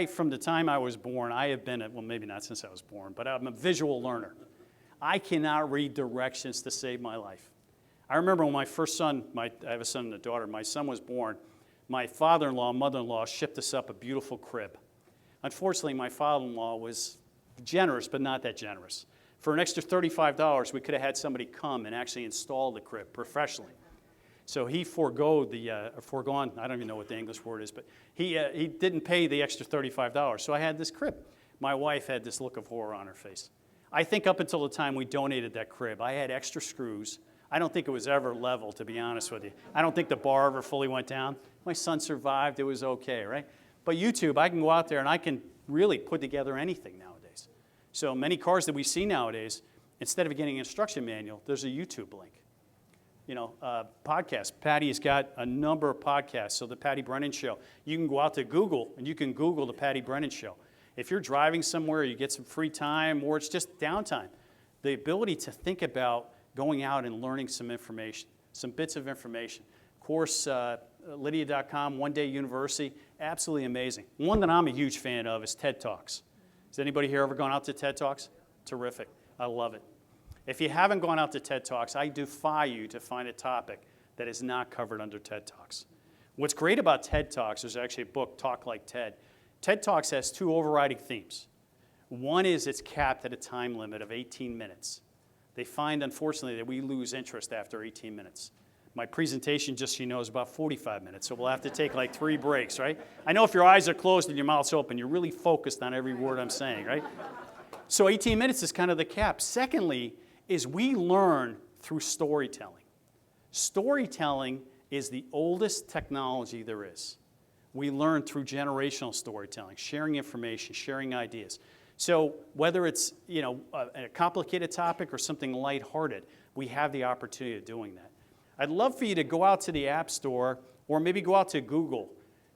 From the time I was born, I have been, well, maybe not since I was born, but I'm a visual learner. I cannot read directions to save my life. I remember when my first son, I have a son and a daughter, my son was born, my father-in-law and mother-in-law shipped us up a beautiful crib. Unfortunately, my father-in-law was generous, but not that generous. For an extra $35, we could have had somebody come and actually install the crib professionally. So he foregone, I don't even know what the English word is, but he didn't pay the extra $35. So I had this crib. My wife had this look of horror on her face. I think up until the time we donated that crib, I had extra screws. I don't think it was ever level, to be honest with you. I don't think the bar ever fully went down. My son survived. It was okay, right? But YouTube, I can go out there and I can really put together anything nowadays. So many cars that we see nowadays, instead of getting an instruction manual, there's a YouTube link. Podcasts. Patty's got a number of podcasts. So the Patty Brennan Show. You can go out to Google and you can Google the Patty Brennan Show. If you're driving somewhere, you get some free time, or it's just downtime, the ability to think about going out and learning some information, some bits of information. Of course, Lydia.com, One Day University, absolutely amazing. One that I'm a huge fan of is TED Talks. Has anybody here ever gone out to TED Talks? Terrific. I love it. If you haven't gone out to TED Talks, I defy you to find a topic that is not covered under TED Talks. What's great about TED Talks, there's actually a book, Talk Like TED. TED Talks has two overriding themes. One is it's capped at a time limit of 18 minutes. They find, unfortunately, that we lose interest after 18 minutes. My presentation, just so you know, is about 45 minutes, so we'll have to take like 3 breaks, right? I know if your eyes are closed and your mouth's open, you're really focused on every word I'm saying, right? So 18 minutes is kind of the cap. Secondly, is we learn through storytelling. Storytelling is the oldest technology there is. We learn through generational storytelling, sharing information, sharing ideas. So whether it's a complicated topic or something lighthearted, we have the opportunity of doing that. I'd love for you to go out to the App Store or maybe go out to Google.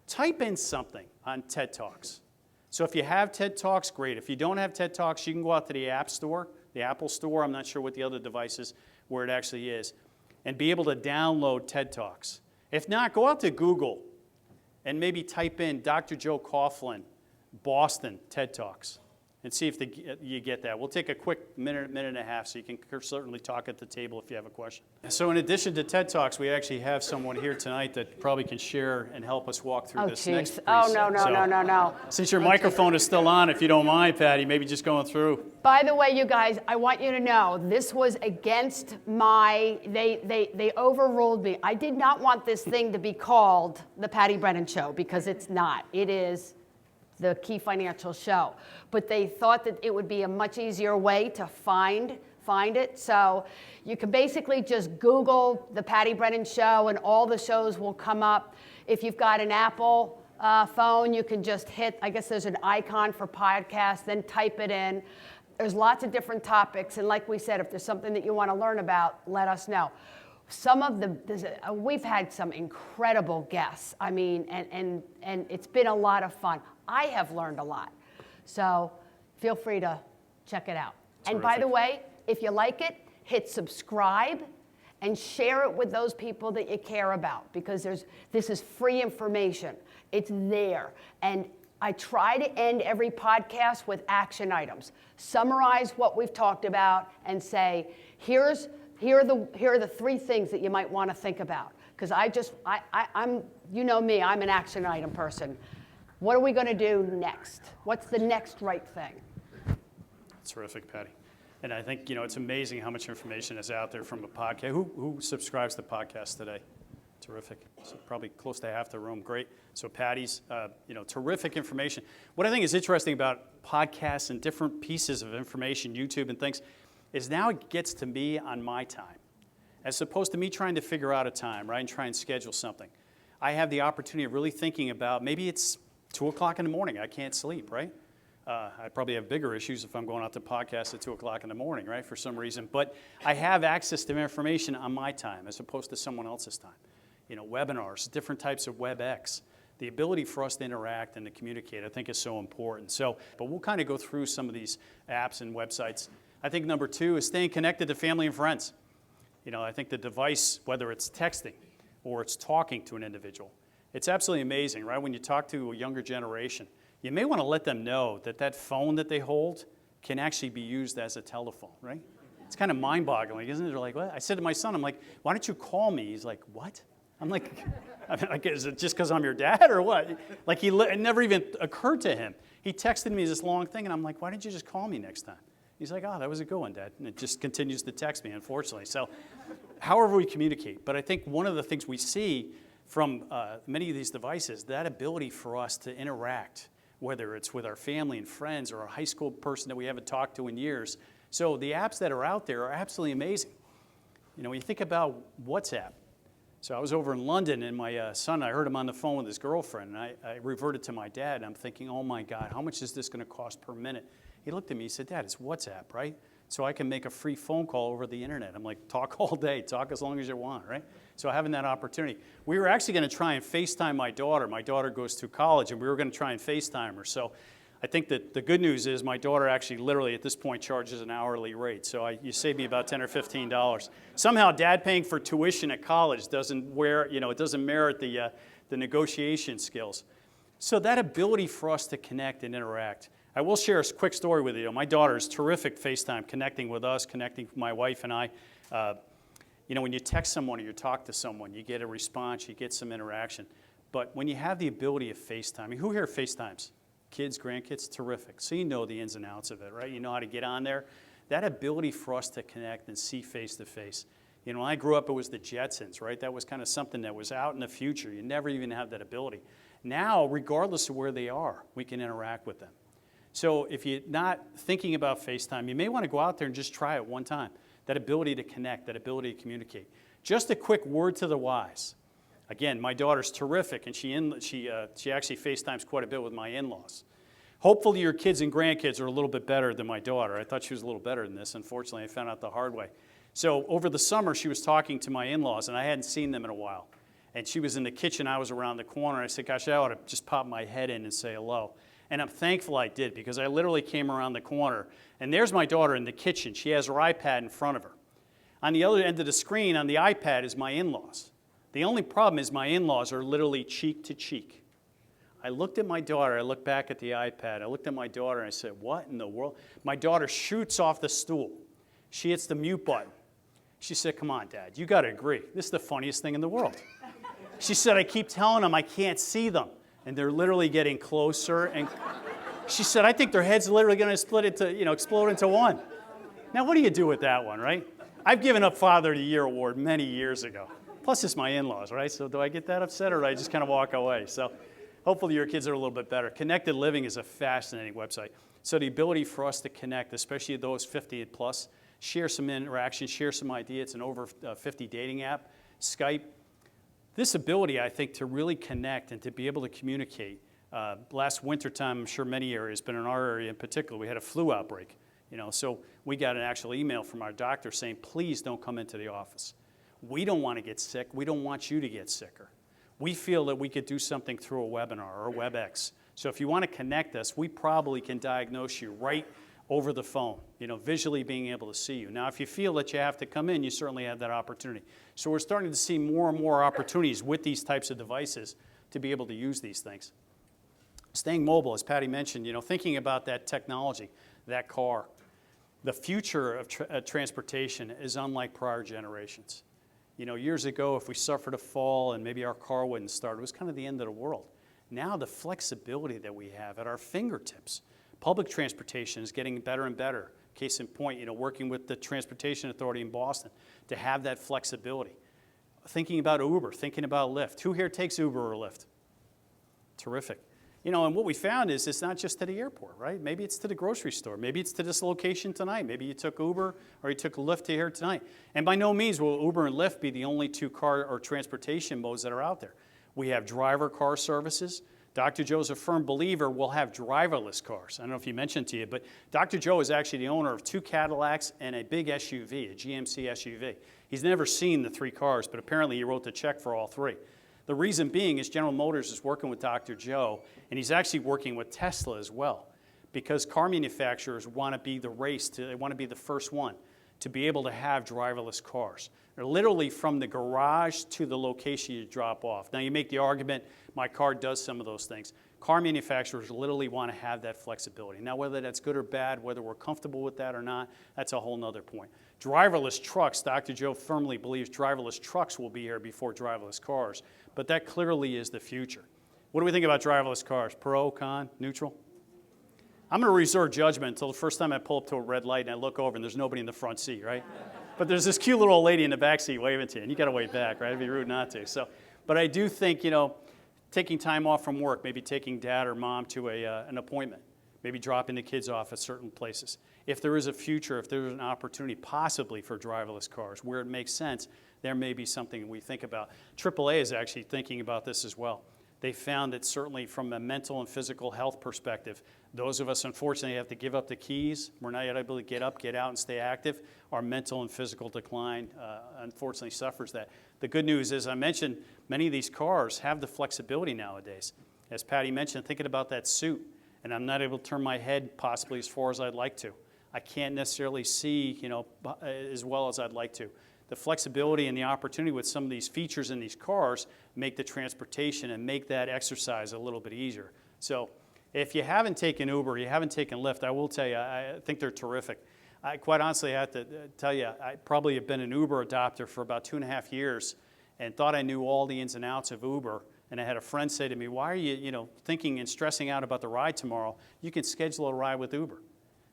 Type in something on TED Talks. So if you have TED Talks, great. If you don't have TED Talks, you can go out to the App Store, the Apple Store, I'm not sure what the other device is, where it actually is, and be able to download TED Talks. If not, go out to Google and maybe type in Dr. Joe Coughlin, Boston TED Talks, and see if you get that. We'll take a quick minute and a half, so you can certainly talk at the table if you have a question. So in addition to TED Talks, we actually have someone here tonight that probably can share and help us walk through this next piece. Oh, no. Since your microphone is still on, if you don't mind, Patty, maybe just going through. By the way, you guys, I want you to know, this was against they overruled me. I did not want this thing to be called the Patty Brennan Show, because it's not. It is the Key Financial Show. But they thought that it would be a much easier way to find it. So you can basically just Google the Patty Brennan Show and all the shows will come up. If you've got an Apple phone, you can just hit, I guess there's an icon for podcast, then type it in. There's lots of different topics. And like we said, if there's something that you want to learn about, let us know. We've had some incredible guests. I mean, and it's been a lot of fun. I have learned a lot. So feel free to check it out. And by Terrific. the way, if you like it, hit subscribe and share it with those people that you care about, because this is free information. It's there. And I try to end every podcast with action items. Summarize what we've talked about and say, here are the 3 things that you might want to think about. Because I'm, you know me, I'm an action item person. What are we going to do next? What's the next right thing? Terrific, Patty. And I think, it's amazing how much information is out there from a podcast. Who subscribes to podcasts today? Terrific. So probably close to half the room. Great. So Patty's, terrific information. What I think is interesting about podcasts and different pieces of information, YouTube and things, is now it gets to me on my time, as opposed to me trying to figure out a time, right, and try and schedule something. I have the opportunity of really thinking about, maybe it's 2 o'clock in the morning, I can't sleep, right? I probably have bigger issues if I'm going out to podcasts at 2 o'clock in the morning, right, for some reason. But I have access to information on my time as opposed to someone else's time. Webinars, different types of WebEx. The ability for us to interact and to communicate, I think, is so important. But we'll kind of go through some of these apps and websites. I think number 2 is staying connected to family and friends. I think the device, whether it's texting or it's talking to an individual, it's absolutely amazing, right? When you talk to a younger generation, you may want to let them know that phone that they hold can actually be used as a telephone, right? It's kind of mind-boggling, isn't it? They're like, what? I said to my son, I'm like, why don't you call me? He's like, what? I'm like, is it just because I'm your dad or what? Like, it never even occurred to him. He texted me this long thing, and I'm like, why didn't you just call me next time? He's like, oh, that was a good one, Dad. And it just continues to text me, unfortunately. So however we communicate. But I think one of the things we see from many of these devices, that ability for us to interact, whether it's with our family and friends or a high school person that we haven't talked to in years. So the apps that are out there are absolutely amazing. When you think about WhatsApp. So I was over in London, and my son, I heard him on the phone with his girlfriend, and I reverted to my dad, and I'm thinking, oh my God, how much is this going to cost per minute? He looked at me, he said, Dad, it's WhatsApp, right? So I can make a free phone call over the internet. I'm like, talk all day, talk as long as you want, right? So having that opportunity. We were actually going to try and FaceTime my daughter. My daughter goes to college, and we were going to try and FaceTime her. So I think that the good news is my daughter actually literally at this point charges an hourly rate. So you save me about $10 or $15. Somehow Dad paying for tuition at college doesn't it doesn't merit the negotiation skills. So that ability for us to connect and interact. I will share a quick story with you. My daughter is terrific FaceTime, connecting with us, connecting with my wife and I. When you text someone or you talk to someone, you get a response, you get some interaction. But when you have the ability of FaceTime, who here FaceTimes? Kids, grandkids, terrific. So you know the ins and outs of it, right? You know how to get on there. That ability for us to connect and see face to face. When I grew up, it was the Jetsons, right? That was kind of something that was out in the future. You never even have that ability. Now, regardless of where they are, we can interact with them. So if you're not thinking about FaceTime, you may want to go out there and just try it one time. That ability to connect, that ability to communicate. Just a quick word to the wise. Again, my daughter's terrific, and she actually FaceTimes quite a bit with my in-laws. Hopefully your kids and grandkids are a little bit better than my daughter. I thought she was a little better than this. Unfortunately, I found out the hard way. So over the summer, she was talking to my in-laws, and I hadn't seen them in a while. And she was in the kitchen. I was around the corner. I said, gosh, I ought to just pop my head in and say hello. And I'm thankful I did, because I literally came around the corner, and there's my daughter in the kitchen. She has her iPad in front of her. On the other end of the screen on the iPad is my in-laws. The only problem is my in-laws are literally cheek to cheek. I looked at my daughter. I looked back at the iPad. I looked at my daughter, and I said, what in the world? My daughter shoots off the stool. She hits the mute button. She said, come on, Dad, you got to agree. This is the funniest thing in the world. She said, I keep telling them I can't see them. And they're literally getting closer. And she said, I think their head's literally going to split into, explode into one. Now, what do you do with that one, right? I've given up Father of the Year award many years ago. Plus, it's my in-laws, right? So do I get that upset, or do I just kind of walk away? So hopefully your kids are a little bit better. Connected Living is a fascinating website. So the ability for us to connect, especially those 50 and plus, share some interaction, share some ideas. It's an over 50 dating app, Skype. This ability, I think, to really connect and to be able to communicate. Last wintertime, I'm sure many areas, but in our area in particular, we had a flu outbreak. So we got an actual email from our doctor saying, please don't come into the office. We don't want to get sick. We don't want you to get sicker. We feel that we could do something through a webinar or WebEx. So if you want to connect us, we probably can diagnose you right over the phone, visually being able to see you. Now, if you feel that you have to come in, you certainly have that opportunity. So we're starting to see more and more opportunities with these types of devices to be able to use these things. Staying mobile, as Patty mentioned, thinking about that technology, that car. The future of transportation is unlike prior generations. Years ago, if we suffered a fall and maybe our car wouldn't start, it was kind of the end of the world. Now the flexibility that we have at our fingertips, public transportation is getting better and better. Case in point, working with the Transportation Authority in Boston to have that flexibility. Thinking about Uber, thinking about Lyft. Who here takes Uber or Lyft? Terrific. And what we found is it's not just to the airport, right? Maybe it's to the grocery store. Maybe it's to this location tonight. Maybe you took Uber or you took Lyft to here tonight. And by no means will Uber and Lyft be the only two car or transportation modes that are out there. We have driver car services. Dr. Joe's a firm believer we'll have driverless cars. I don't know if he mentioned to you, but Dr. Joe is actually the owner of 2 Cadillacs and a big SUV, a GMC SUV. He's never seen the 3 cars, but apparently he wrote the check for all 3. The reason being is General Motors is working with Dr. Joe, and he's actually working with Tesla as well, because car manufacturers want to be the race, they want to be the first one to be able to have driverless cars. They're literally from the garage to the location you drop off. Now you make the argument, my car does some of those things. Car manufacturers literally want to have that flexibility. Now whether that's good or bad, whether we're comfortable with that or not, that's a whole nother point. Driverless trucks, Dr. Joe firmly believes driverless trucks will be here before driverless cars, but that clearly is the future. What do we think about driverless cars? Pro, con, neutral? I'm going to reserve judgment until the first time I pull up to a red light and I look over and there's nobody in the front seat, right? But there's this cute little old lady in the back seat waving to you, and you got to wave back, right? It'd be rude not to. But I do think, taking time off from work, maybe taking dad or mom to an appointment, maybe dropping the kids off at certain places. If there is a future, if there's an opportunity possibly for driverless cars where it makes sense, there may be something we think about. AAA is actually thinking about this as well. They found that certainly from a mental and physical health perspective, those of us unfortunately have to give up the keys. We're not able to get up, get out, and stay active. Our mental and physical decline unfortunately suffers that. The good news is, I mentioned, many of these cars have the flexibility nowadays. As Patty mentioned, thinking about that suit, and I'm not able to turn my head possibly as far as I'd like to. I can't necessarily see, as well as I'd like to. The flexibility and the opportunity with some of these features in these cars make the transportation and make that exercise a little bit easier. So if you haven't taken Uber, you haven't taken Lyft, I will tell you, I think they're terrific. I quite honestly have to tell you, I probably have been an Uber adopter for about 2.5 years and thought I knew all the ins and outs of Uber. And I had a friend say to me, why are you, thinking and stressing out about the ride tomorrow? You can schedule a ride with Uber.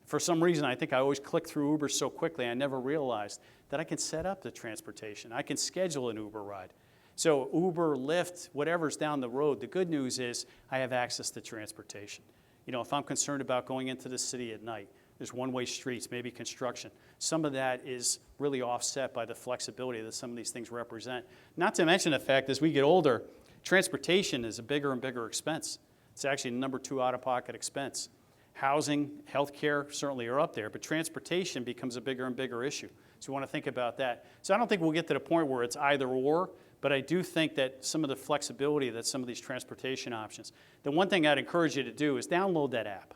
For some reason, I think I always click through Uber so quickly, I never realized that I can set up the transportation. I can schedule an Uber ride. So Uber, Lyft, whatever's down the road, the good news is I have access to transportation. If I'm concerned about going into the city at night, there's one-way streets, maybe construction. Some of that is really offset by the flexibility that some of these things represent. Not to mention the fact, as we get older, transportation is a bigger and bigger expense. It's actually the number 2 out-of-pocket expense. Housing, healthcare certainly are up there, but transportation becomes a bigger and bigger issue. So we want to think about that. So I don't think we'll get to the point where it's either or, but I do think that some of the flexibility that some of these transportation options. The one thing I'd encourage you to do is download that app.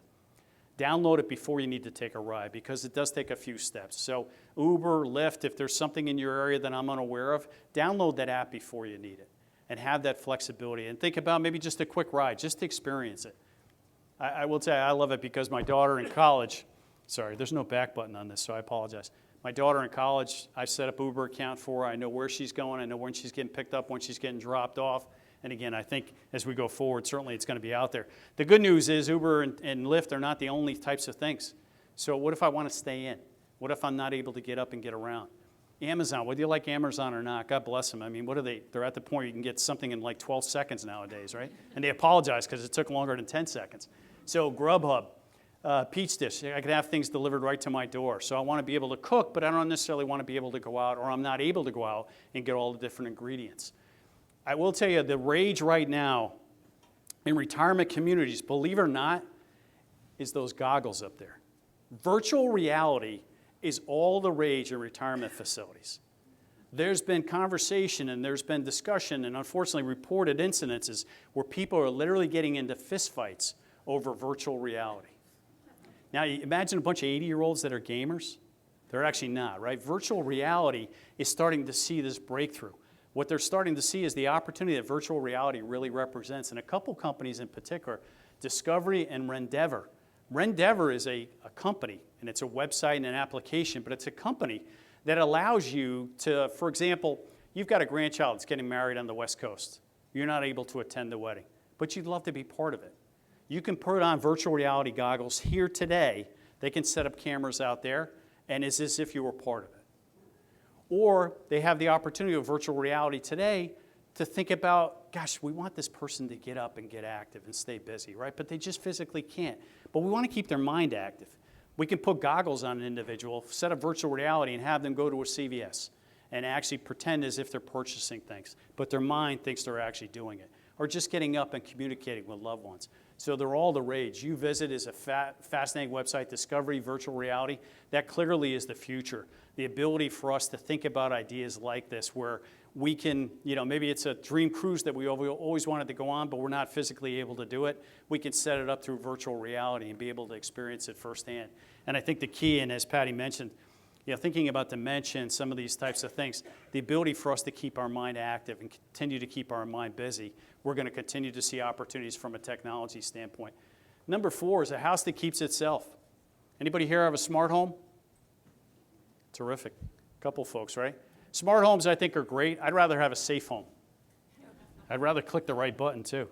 Download it before you need to take a ride because it does take a few steps. So Uber, Lyft, if there's something in your area that I'm unaware of, download that app before you need it and have that flexibility. And think about maybe just a quick ride, just to experience it. I will tell you, I love it because my daughter in college, sorry, there's no back button on this, so I apologize. My daughter in college, I set up Uber account for her. I know where she's going. I know when she's getting picked up, when she's getting dropped off. And again, I think as we go forward, certainly it's going to be out there. The good news is Uber and Lyft are not the only types of things. So what if I want to stay in? What if I'm not able to get up and get around? Amazon, whether you like Amazon or not, God bless them. I mean, what are they? They're at the point you can get something in like 12 seconds nowadays, right? And they apologize because it took longer than 10 seconds. So Grubhub, Peach Dish, I can have things delivered right to my door. So I want to be able to cook, but I don't necessarily want to be able to go out, or I'm not able to go out and get all the different ingredients. I will tell you, the rage right now in retirement communities, believe it or not, is those goggles up there. Virtual reality is all the rage in retirement facilities. There's been conversation and there's been discussion and unfortunately reported incidences where people are literally getting into fistfights over virtual reality. Now, imagine a bunch of 80-year-olds that are gamers. They're actually not, right? Virtual reality is starting to see this breakthrough. What they're starting to see is the opportunity that virtual reality really represents. And a couple companies in particular, Discovery and Rendeavor. Rendeavor is a company, and it's a website and an application, but it's a company that allows you to, for example, you've got a grandchild that's getting married on the West Coast. You're not able to attend the wedding, but you'd love to be part of it. You can put on virtual reality goggles here today. They can set up cameras out there, and it's as if you were part of it. Or they have the opportunity of virtual reality today to think about, gosh, we want this person to get up and get active and stay busy, right? But they just physically can't. But we want to keep their mind active. We can put goggles on an individual, set up virtual reality, and have them go to a CVS and actually pretend as if they're purchasing things, but their mind thinks they're actually doing it. Or just getting up and communicating with loved ones. So they're all the rage. UVisit is a fascinating website, Discovery, virtual reality. That clearly is the future. The ability for us to think about ideas like this where we can, maybe it's a dream cruise that we always wanted to go on, but we're not physically able to do it. We can set it up through virtual reality and be able to experience it firsthand. And I think the key, and as Patty mentioned, thinking about dementia and some of these types of things, the ability for us to keep our mind active and continue to keep our mind busy, we're going to continue to see opportunities from a technology standpoint. Number 4 is a house that keeps itself. Anybody here have a smart home? Terrific. Couple folks, right? Smart homes, I think, are great. I'd rather have a safe home. I'd rather click the right button, too.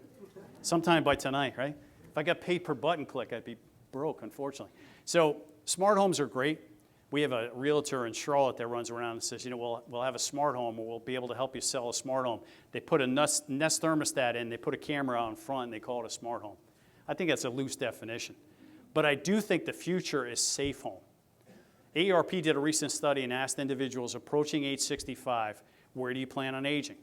Sometime by tonight, right? If I got paid per button click, I'd be broke, unfortunately. So smart homes are great. We have a realtor in Charlotte that runs around and says, we'll have a smart home, or we'll be able to help you sell a smart home. They put a Nest thermostat in, they put a camera out in front, and they call it a smart home. I think that's a loose definition. But I do think the future is safe home. AARP did a recent study and asked individuals approaching age 65, where do you plan on aging?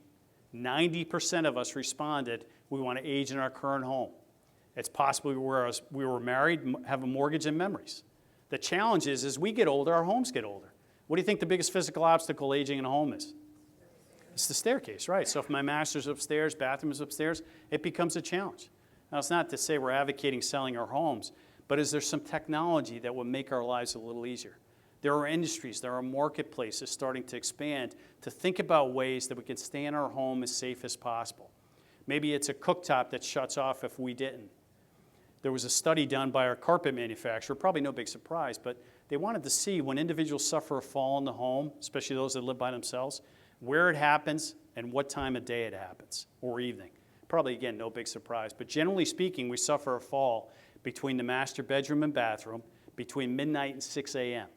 90% of us responded, we want to age in our current home. It's possibly where we were married, have a mortgage and memories. The challenge is, as we get older, our homes get older. What do you think the biggest physical obstacle aging in a home is? It's the staircase, right? So if my master's upstairs, bathroom is upstairs, it becomes a challenge. Now, it's not to say we're advocating selling our homes, but is there some technology that would make our lives a little easier? There are industries, there are marketplaces starting to expand to think about ways that we can stay in our home as safe as possible. Maybe it's a cooktop that shuts off if we didn't. There was a study done by our carpet manufacturer, probably no big surprise, but they wanted to see when individuals suffer a fall in the home, especially those that live by themselves, where it happens and what time of day it happens, or evening. Probably, again, no big surprise, but generally speaking, we suffer a fall between the master bedroom and bathroom between midnight and 6 a.m.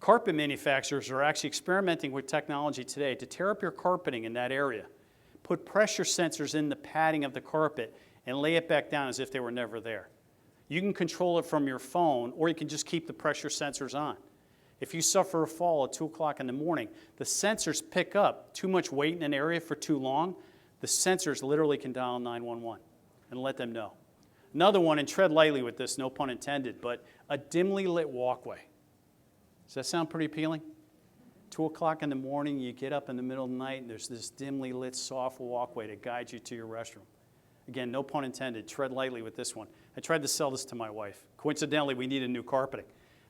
Carpet manufacturers are actually experimenting with technology today to tear up your carpeting in that area, put pressure sensors in the padding of the carpet, and lay it back down as if they were never there. You can control it from your phone, or you can just keep the pressure sensors on. If you suffer a fall at 2 o'clock in the morning, the sensors pick up too much weight in an area for too long, the sensors literally can dial 911 and let them know. Another one, and tread lightly with this, no pun intended, but a dimly lit walkway. Does that sound pretty appealing? 2 o'clock in the morning, you get up in the middle of the night, and there's this dimly lit, soft walkway to guide you to your restroom. Again, no pun intended, tread lightly with this one. I tried to sell this to my wife. Coincidentally, we needed new carpeting.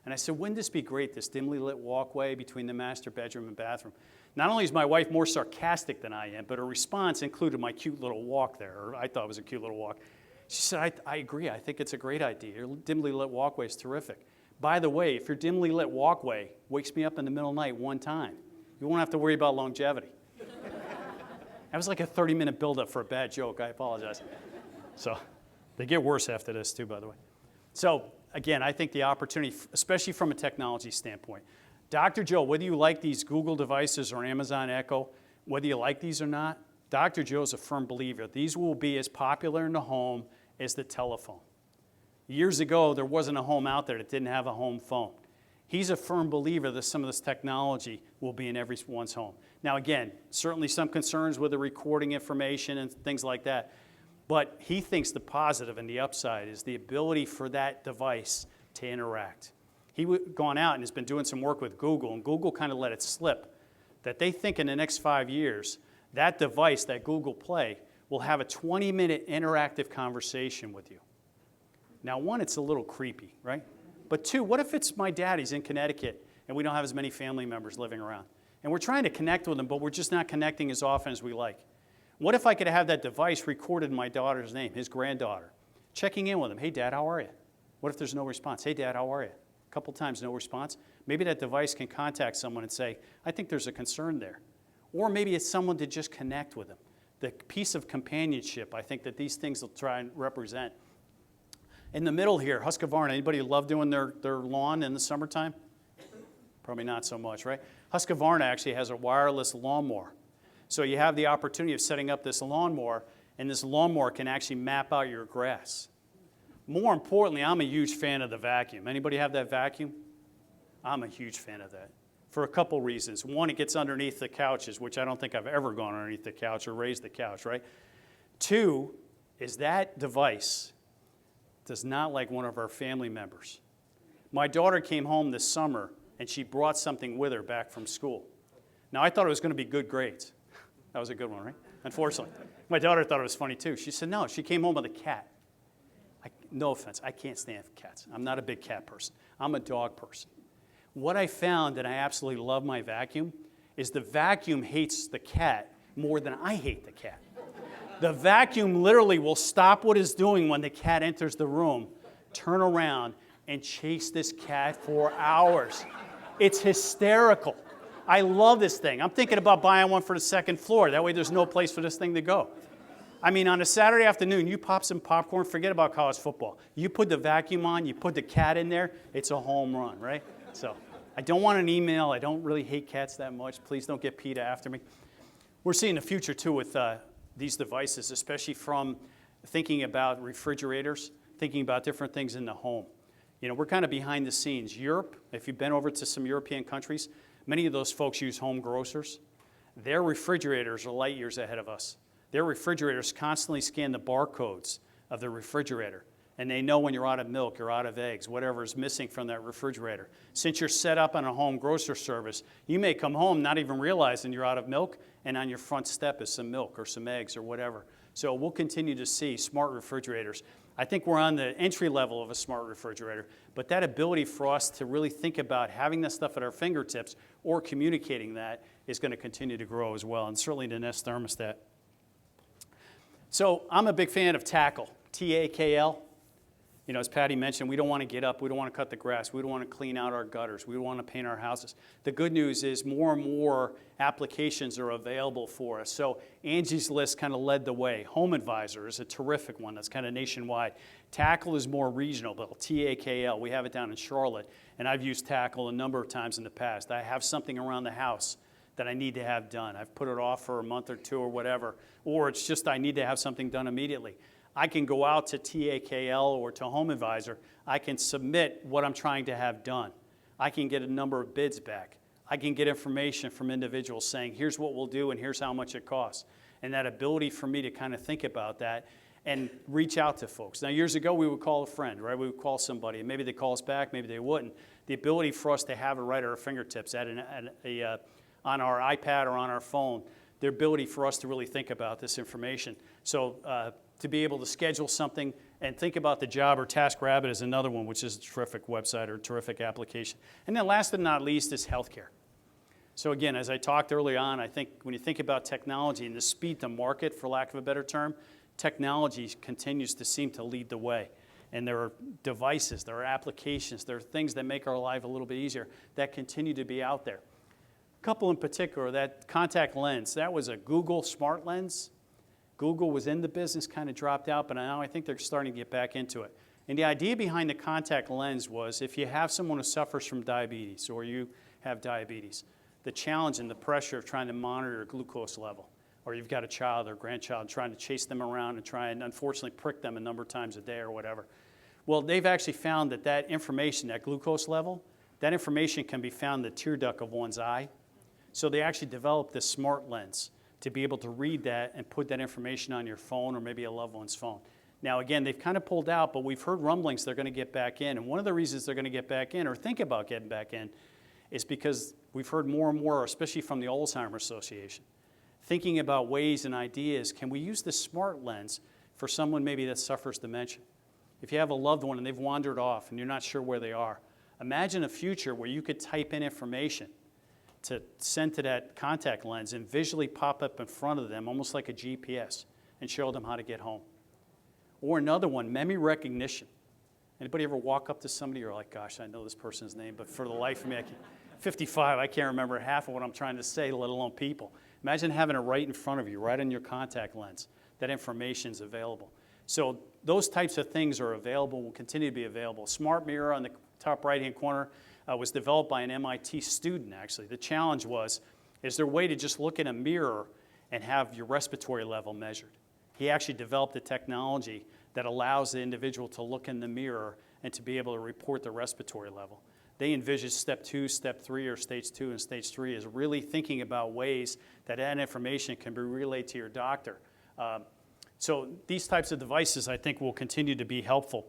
And I said, wouldn't this be great, this dimly lit walkway between the master bedroom and bathroom? Not only is my wife more sarcastic than I am, but her response included my cute little walk there, or I thought it was a cute little walk. She said, I agree, I think it's a great idea. Your dimly lit walkway is terrific. By the way, if your dimly lit walkway wakes me up in the middle of the night one time, you won't have to worry about longevity. That was like a 30-minute buildup for a bad joke. I apologize. So they get worse after this, too, by the way. So, again, I think the opportunity, especially from a technology standpoint. Dr. Joe, whether you like these Google devices or Amazon Echo, whether you like these or not, Dr. Joe is a firm believer. These will be as popular in the home as the telephone. Years ago, there wasn't a home out there that didn't have a home phone. He's a firm believer that some of this technology will be in everyone's home. Now, again, certainly some concerns with the recording information and things like that, but he thinks the positive and the upside is the ability for that device to interact. He's gone out and has been doing some work with Google, and Google kind of let it slip that they think in the next 5 years, that device, that Google Play, will have a 20-minute interactive conversation with you. Now, one, it's a little creepy, right? But two, what if it's my dad, he's in Connecticut, and we don't have as many family members living around? And we're trying to connect with him, but we're just not connecting as often as we like. What if I could have that device recorded in my daughter's name, his granddaughter, checking in with him? Hey, Dad, how are you? What if there's no response? Hey, Dad, how are you? A couple times, no response. Maybe that device can contact someone and say, I think there's a concern there. Or maybe it's someone to just connect with them. The piece of companionship, I think that these things will try and represent. In the middle here, Husqvarna, anybody love doing their lawn in the summertime? Probably not so much, right? Husqvarna actually has a wireless lawnmower. So you have the opportunity of setting up this lawnmower, and this lawnmower can actually map out your grass. More importantly, I'm a huge fan of the vacuum. Anybody have that vacuum? I'm a huge fan of that for a couple reasons. One, it gets underneath the couches, which I don't think I've ever gone underneath the couch or raised the couch, right? Two, is that device does not like one of our family members. My daughter came home this summer, and she brought something with her back from school. Now, I thought it was going to be good grades. That was a good one, right? Unfortunately. My daughter thought it was funny, too. She said, no, she came home with a cat. No offense, I can't stand cats. I'm not a big cat person. I'm a dog person. What I found, and I absolutely love my vacuum, is the vacuum hates the cat more than I hate the cat. The vacuum literally will stop what it's doing when the cat enters the room, turn around, and chase this cat for hours. It's hysterical. I love this thing. I'm thinking about buying one for the second floor. That way there's no place for this thing to go. I mean, on a Saturday afternoon, you pop some popcorn, forget about college football. You put the vacuum on, you put the cat in there, it's a home run, right? So I don't want an email. I don't really hate cats that much. Please don't get PETA after me. We're seeing the future, too, with these devices, especially from thinking about refrigerators, thinking about different things in the home. You know, we're kind of behind the scenes. Europe, if you've been over to some European countries, many of those folks use home grocers. Their refrigerators are light years ahead of us. Their refrigerators constantly scan the barcodes of the refrigerator, and they know when you're out of milk, you're out of eggs, whatever is missing from that refrigerator. Since you're set up on a home grocer service, you may come home not even realizing you're out of milk, and on your front step is some milk or some eggs or whatever. So we'll continue to see smart refrigerators. I think we're on the entry level of a smart refrigerator, but that ability for us to really think about having that stuff at our fingertips or communicating that is going to continue to grow as well, and certainly the Nest thermostat. So I'm a big fan of Tackle, T-A-K-L. You know, as Patty mentioned, we don't want to get up, we don't want to cut the grass, we don't want to clean out our gutters, we don't want to paint our houses. The good news is more and more applications are available for us. So Angie's List kind of led the way. Home Advisor is a terrific one that's kind of nationwide. Tackle is more regional, but T-A-K-L, we have it down in Charlotte, and I've used Tackle a number of times in the past. I have something around the house that I need to have done. I've put it off for a month or two or whatever, or it's just I need to have something done immediately. I can go out to TAKL or to Home Advisor. I can submit what I'm trying to have done. I can get a number of bids back. I can get information from individuals saying, here's what we'll do and here's how much it costs. And that ability for me to kind of think about that and reach out to folks. Now, years ago, we would call a friend, right? We would call somebody, and maybe they'd call us back, maybe they wouldn't. The ability for us to have it right at our fingertips on our iPad or on our phone, the ability for us to really think about this information. So to be able to schedule something and think about the job, or TaskRabbit is another one, which is a terrific website or a terrific application. And then last but not least is healthcare. So again, as I talked early on, I think when you think about technology and the speed to market, for lack of a better term, technology continues to seem to lead the way. And there are devices, there are applications, there are things that make our life a little bit easier that continue to be out there. A couple in particular, that contact lens, that was a Google smart lens. Google was in the business, kind of dropped out, but now I think they're starting to get back into it. And the idea behind the contact lens was if you have someone who suffers from diabetes or you have diabetes, the challenge and the pressure of trying to monitor your glucose level, or you've got a child or grandchild trying to chase them around and try and unfortunately prick them a number of times a day or whatever. Well, they've actually found that that information, that glucose level, that information can be found in the tear duct of one's eye. So they actually developed this smart lens to be able to read that and put that information on your phone or maybe a loved one's phone. Now, again, they've kind of pulled out, but we've heard rumblings they're going to get back in. And one of the reasons they're going to get back in or think about getting back in is because we've heard more and more, especially from the Alzheimer's Association, thinking about ways and ideas, can we use this smart lens for someone maybe that suffers dementia? If you have a loved one and they've wandered off and you're not sure where they are, imagine a future where you could type in information to send to that contact lens and visually pop up in front of them, almost like a GPS, and show them how to get home. Or another one, memory recognition. Anybody ever walk up to somebody, you're like, gosh, I know this person's name, but for the life of me, 55, I can't remember half of what I'm trying to say, let alone people. Imagine having it right in front of you, right in your contact lens. That information's available. So those types of things are available, will continue to be available. Smart mirror on the top right-hand corner was developed by an MIT student, actually. The challenge was, is there a way to just look in a mirror and have your respiratory level measured? He actually developed a technology that allows the individual to look in the mirror and to be able to report the respiratory level. They envision step 2, step 3, or stage 2 and stage 3 as really thinking about ways that information can be relayed to your doctor. So these types of devices, I think, will continue to be helpful.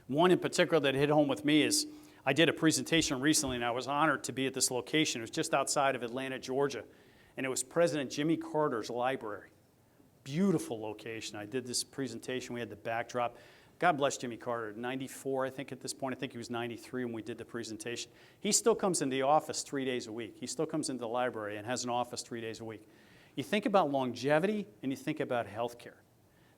One in particular that hit home with me is I did a presentation recently, and I was honored to be at this location. It was just outside of Atlanta, Georgia, and it was President Jimmy Carter's library. Beautiful location. I did this presentation. We had the backdrop. God bless Jimmy Carter. 94, I think, at this point. I think he was 93 when we did the presentation. He still comes into the office 3 days a week. He still comes into the library and has an office 3 days a week. You think about longevity and you think about healthcare.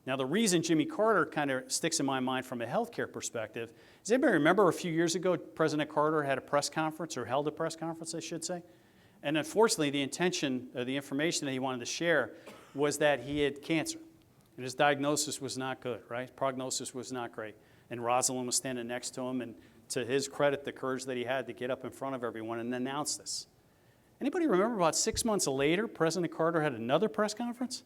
Now, the reason Jimmy Carter kind of sticks in my mind from a healthcare perspective, does anybody remember a few years ago, President Carter had a press conference, or held a press conference, I should say? And unfortunately, the intention, the information that he wanted to share was that he had cancer. And his diagnosis was not good, right? Prognosis was not great. And Rosalind was standing next to him, and to his credit, the courage that he had to get up in front of everyone and announce this. Anybody remember about 6 months later, President Carter had another press conference?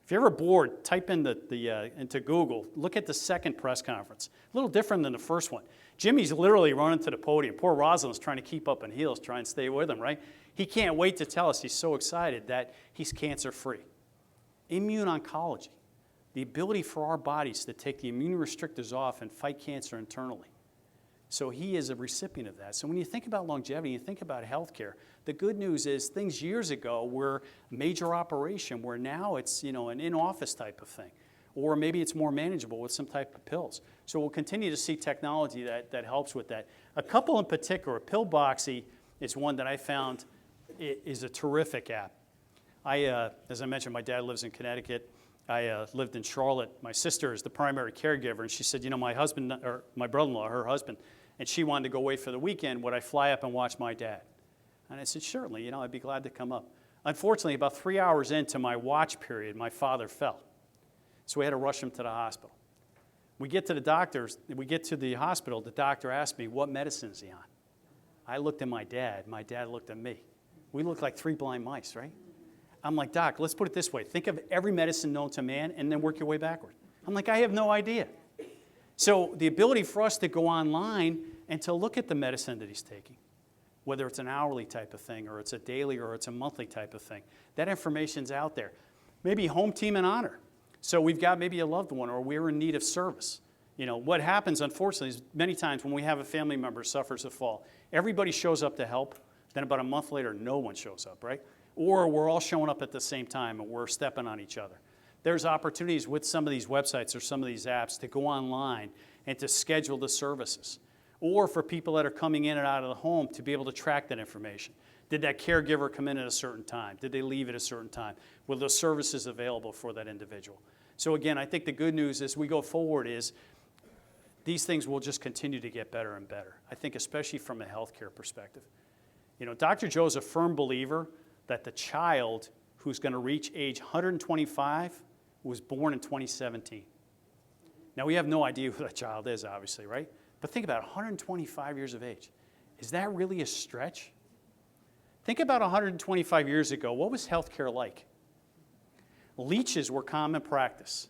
If you're ever bored, type in into Google, look at the second press conference. A little different than the first one. Jimmy's literally running to the podium. Poor Rosalind's trying to keep up in heels, trying to stay with him, right? He can't wait to tell us. He's so excited that he's cancer-free. Immune oncology, the ability for our bodies to take the immune restrictors off and fight cancer internally. So he is a recipient of that. So when you think about longevity, you think about healthcare, the good news is things years ago were a major operation, where now it's an in-office type of thing. Or maybe it's more manageable with some type of pills. So we'll continue to see technology that helps with that. A couple in particular, Pillboxy is one that I found is a terrific app. As I mentioned, my dad lives in Connecticut. I lived in Charlotte. My sister is the primary caregiver, and she said, my husband, or my brother-in-law, her husband, and she wanted to go away for the weekend. Would I fly up and watch my dad? And I said, certainly, I'd be glad to come up. Unfortunately, about 3 hours into my watch period, my father fell. So we had to rush him to the hospital. We get to the hospital, the doctor asked me, what medicine is he on? I looked at my dad looked at me. We looked like three blind mice, right? I'm like, Doc, let's put it this way. Think of every medicine known to man and then work your way backward. I'm like, I have no idea. So the ability for us to go online and to look at the medicine that he's taking, whether it's an hourly type of thing or it's a daily or it's a monthly type of thing, that information's out there. Maybe home team and honor. So we've got maybe a loved one or we're in need of service. What happens, unfortunately, is many times when we have a family member suffers a fall, everybody shows up to help. Then about a month later, no one shows up, right? Or we're all showing up at the same time and we're stepping on each other. There's opportunities with some of these websites or some of these apps to go online and to schedule the services. Or for people that are coming in and out of the home to be able to track that information. Did that caregiver come in at a certain time? Did they leave at a certain time? Were those services available for that individual? So again, I think the good news as we go forward is these things will just continue to get better and better. I think especially from a healthcare perspective. Dr. Joe is a firm believer that the child who's going to reach age 125 was born in 2017. Now, we have no idea who that child is, obviously, right? But think about it, 125 years of age. Is that really a stretch? Think about 125 years ago. What was healthcare like? Leeches were common practice.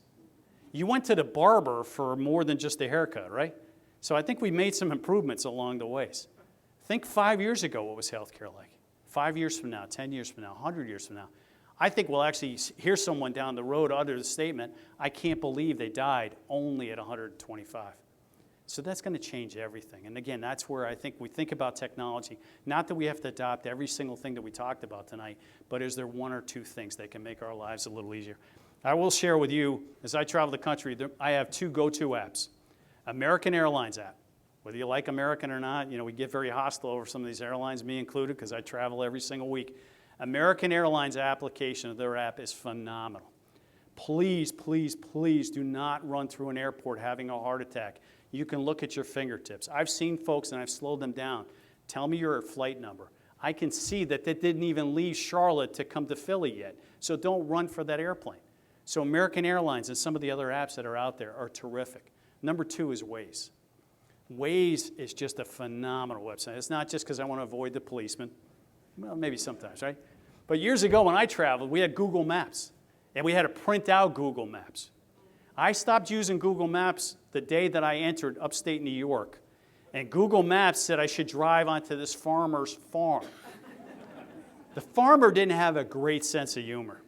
You went to the barber for more than just a haircut, right? So I think we made some improvements along the ways. Think 5 years ago, what was healthcare like? 5 years from now, 10 years from now, 100 years from now. I think we'll actually hear someone down the road utter the statement, I can't believe they died only at 125. So that's going to change everything. And again, that's where I think we think about technology. Not that we have to adopt every single thing that we talked about tonight, but is there one or two things that can make our lives a little easier? I will share with you, as I travel the country, I have two go-to apps. American Airlines app. Whether you like American or not, we get very hostile over some of these airlines, me included, because I travel every single week. American Airlines application of their app is phenomenal. Please, please, please do not run through an airport having a heart attack. You can look at your fingertips. I've seen folks, and I've slowed them down. Tell me your flight number. I can see that they didn't even leave Charlotte to come to Philly yet. So don't run for that airplane. So American Airlines and some of the other apps that are out there are terrific. Number 2 is Waze. Waze is just a phenomenal website. It's not just because I want to avoid the policeman. Well, maybe sometimes, right? But years ago when I traveled, we had Google Maps, and we had to print out Google Maps. I stopped using Google Maps the day that I entered upstate New York, and Google Maps said I should drive onto this farmer's farm. The farmer didn't have a great sense of humor,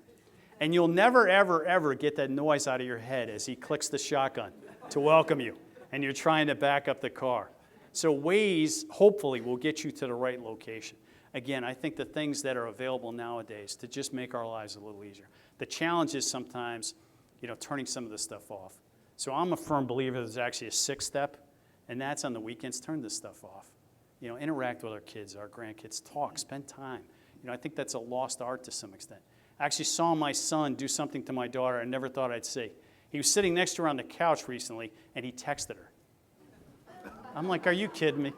and you'll never, ever, ever get that noise out of your head as he clicks the shotgun to welcome you, and you're trying to back up the car. So Waze, hopefully, will get you to the right location. Again, I think the things that are available nowadays to just make our lives a little easier. The challenge is sometimes, turning some of this stuff off. So I'm a firm believer there's actually a 6th step, and that's on the weekends. Turn this stuff off. Interact with our kids, our grandkids, talk, spend time. I think that's a lost art to some extent. I actually saw my son do something to my daughter I never thought I'd see. He was sitting next to her on the couch recently, and he texted her. I'm like, are you kidding me?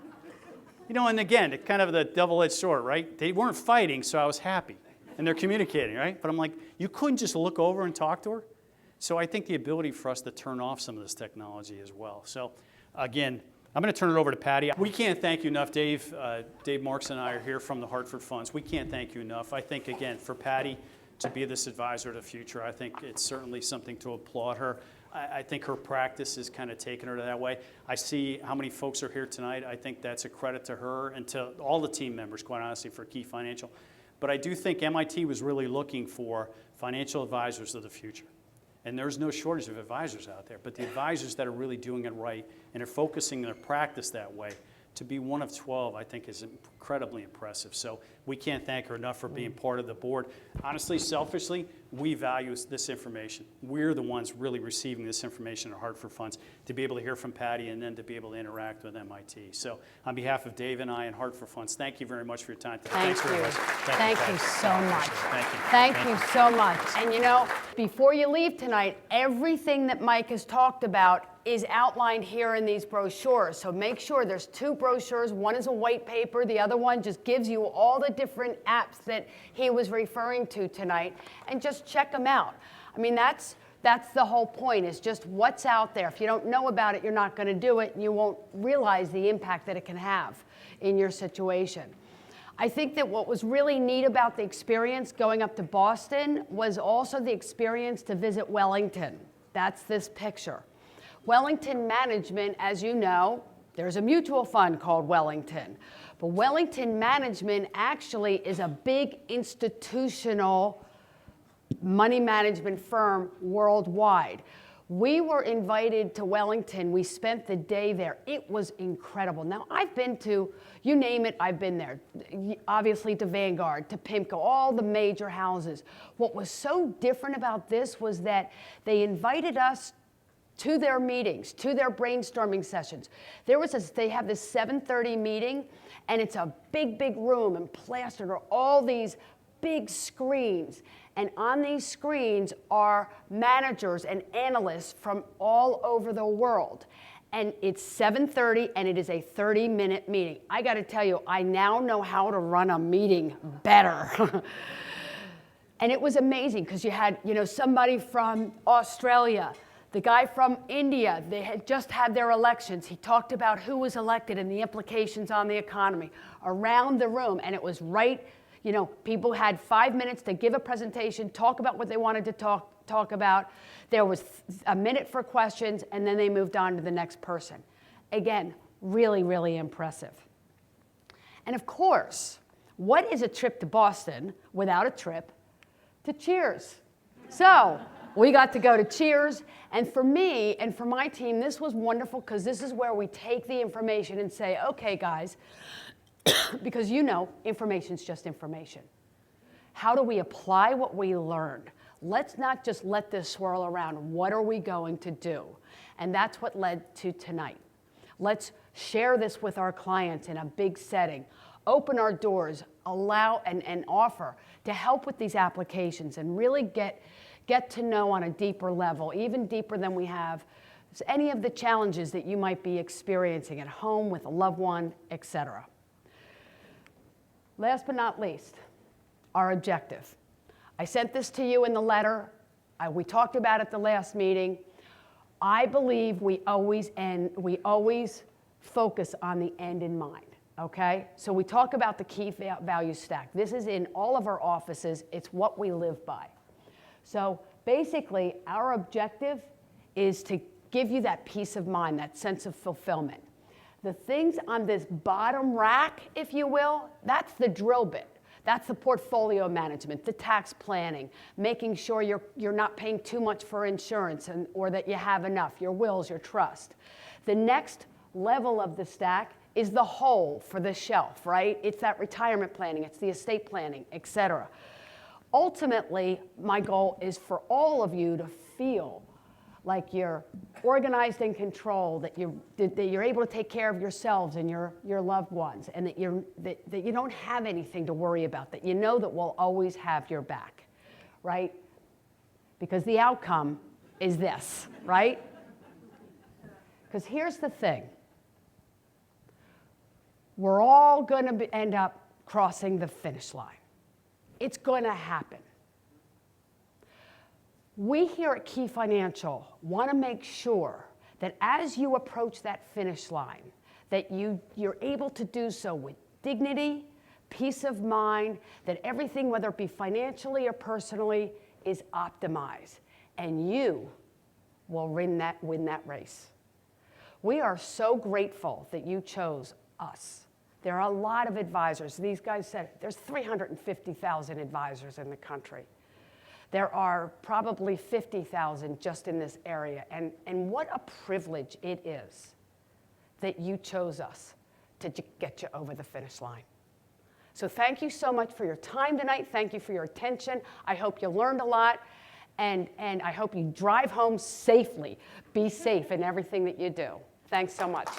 And again, it's kind of the double-edged sword, right? They weren't fighting, so I was happy. And they're communicating, right? But I'm like, you couldn't just look over and talk to her? So I think the ability for us to turn off some of this technology as well. So again, I'm going to turn it over to Patty. We can't thank you enough. Dave Marks and I are here from the Hartford Funds. We can't thank you enough. I think, again, for Patty to be this advisor to the future, I think it's certainly something to applaud her. I think her practice is kind of taking her to that way. I see how many folks are here tonight. I think that's a credit to her and to all the team members, quite honestly, for Key Financial. But I do think MIT was really looking for financial advisors of the future. And there's no shortage of advisors out there, but the advisors that are really doing it right and are focusing their practice that way, to be one of 12, I think is incredibly impressive. So we can't thank her enough for being part of the board. Honestly, selfishly, we value this information. We're the ones really receiving this information at Hartford Funds, to be able to hear from Patty and then to be able to interact with MIT. So on behalf of Dave and I and Hartford Funds, thank you very much for your time today. Thanks very much. Thank you so much. Thank you. Thank you so much. And before you leave tonight, everything that Mike has talked about is outlined here in these brochures. So make sure there's 2 brochures. One is a white paper. The other one just gives you all the different apps that he was referring to tonight. And just check them out. I mean, that's the whole point, is just what's out there. If you don't know about it, you're not going to do it, and you won't realize the impact that it can have in your situation. I think that what was really neat about the experience going up to Boston was also the experience to visit Wellington. That's this picture. Wellington Management, as you know, there's a mutual fund called Wellington. But Wellington Management actually is a big institutional money management firm worldwide. We were invited to Wellington. We spent the day there. It was incredible. Now, I've been to, you name it, I've been there. Obviously to Vanguard, to PIMCO, all the major houses. What was so different about this was that they invited us to their meetings, to their brainstorming sessions. They have this 7:30 meeting, and it's a big, big room, and plastered are all these big screens. And on these screens are managers and analysts from all over the world. And it's 7:30, and it is a 30-minute meeting. I got to tell you, I now know how to run a meeting better. And it was amazing, because you had, somebody from Australia, the guy from India. They had just had their elections. He talked about who was elected and the implications on the economy around the room. And it was right, people had 5 minutes to give a presentation, talk about what they wanted to talk about. There was a minute for questions, and then they moved on to the next person. Again, really, really impressive. And of course, what is a trip to Boston without a trip to Cheers? So we got to go to Cheers, and for me and for my team, this was wonderful, because this is where we take the information and say, okay, guys, because information's just information. How do we apply what we learned? Let's not just let this swirl around. What are we going to do? And that's what led to tonight. Let's share this with our clients in a big setting. Open our doors, allow and offer to help with these applications and really get to know on a deeper level, even deeper than we have, any of the challenges that you might be experiencing at home with a loved one, etc. Last but not least, our objective. I sent this to you in the letter. We talked about it at the last meeting. I believe we always focus on the end in mind, okay? So we talk about the key value stack. This is in all of our offices. It's what we live by. So basically, our objective is to give you that peace of mind, that sense of fulfillment. The things on this bottom rack, if you will, that's the drill bit. That's the portfolio management, the tax planning, making sure you're not paying too much for insurance or that you have enough, your wills, your trust. The next level of the stack is the whole for the shelf, right? It's that retirement planning, it's the estate planning, etc. Ultimately, my goal is for all of you to feel like you're organized and controlled, that you're able to take care of yourselves and your loved ones, and that you don't have anything to worry about, that you know that we'll always have your back, right? Because the outcome is this, right? Because here's the thing. We're all going to end up crossing the finish line. It's going to happen. We here at Key Financial want to make sure that as you approach that finish line, that you're able to do so with dignity, peace of mind, that everything, whether it be financially or personally, is optimized, and you will win that race. We are so grateful that you chose us. There are a lot of advisors. These guys said there's 350,000 advisors in the country. There are probably 50,000 just in this area. And what a privilege it is that you chose us to get you over the finish line. So thank you so much for your time tonight. Thank you for your attention. I hope you learned a lot. And I hope you drive home safely. Be safe in everything that you do. Thanks so much.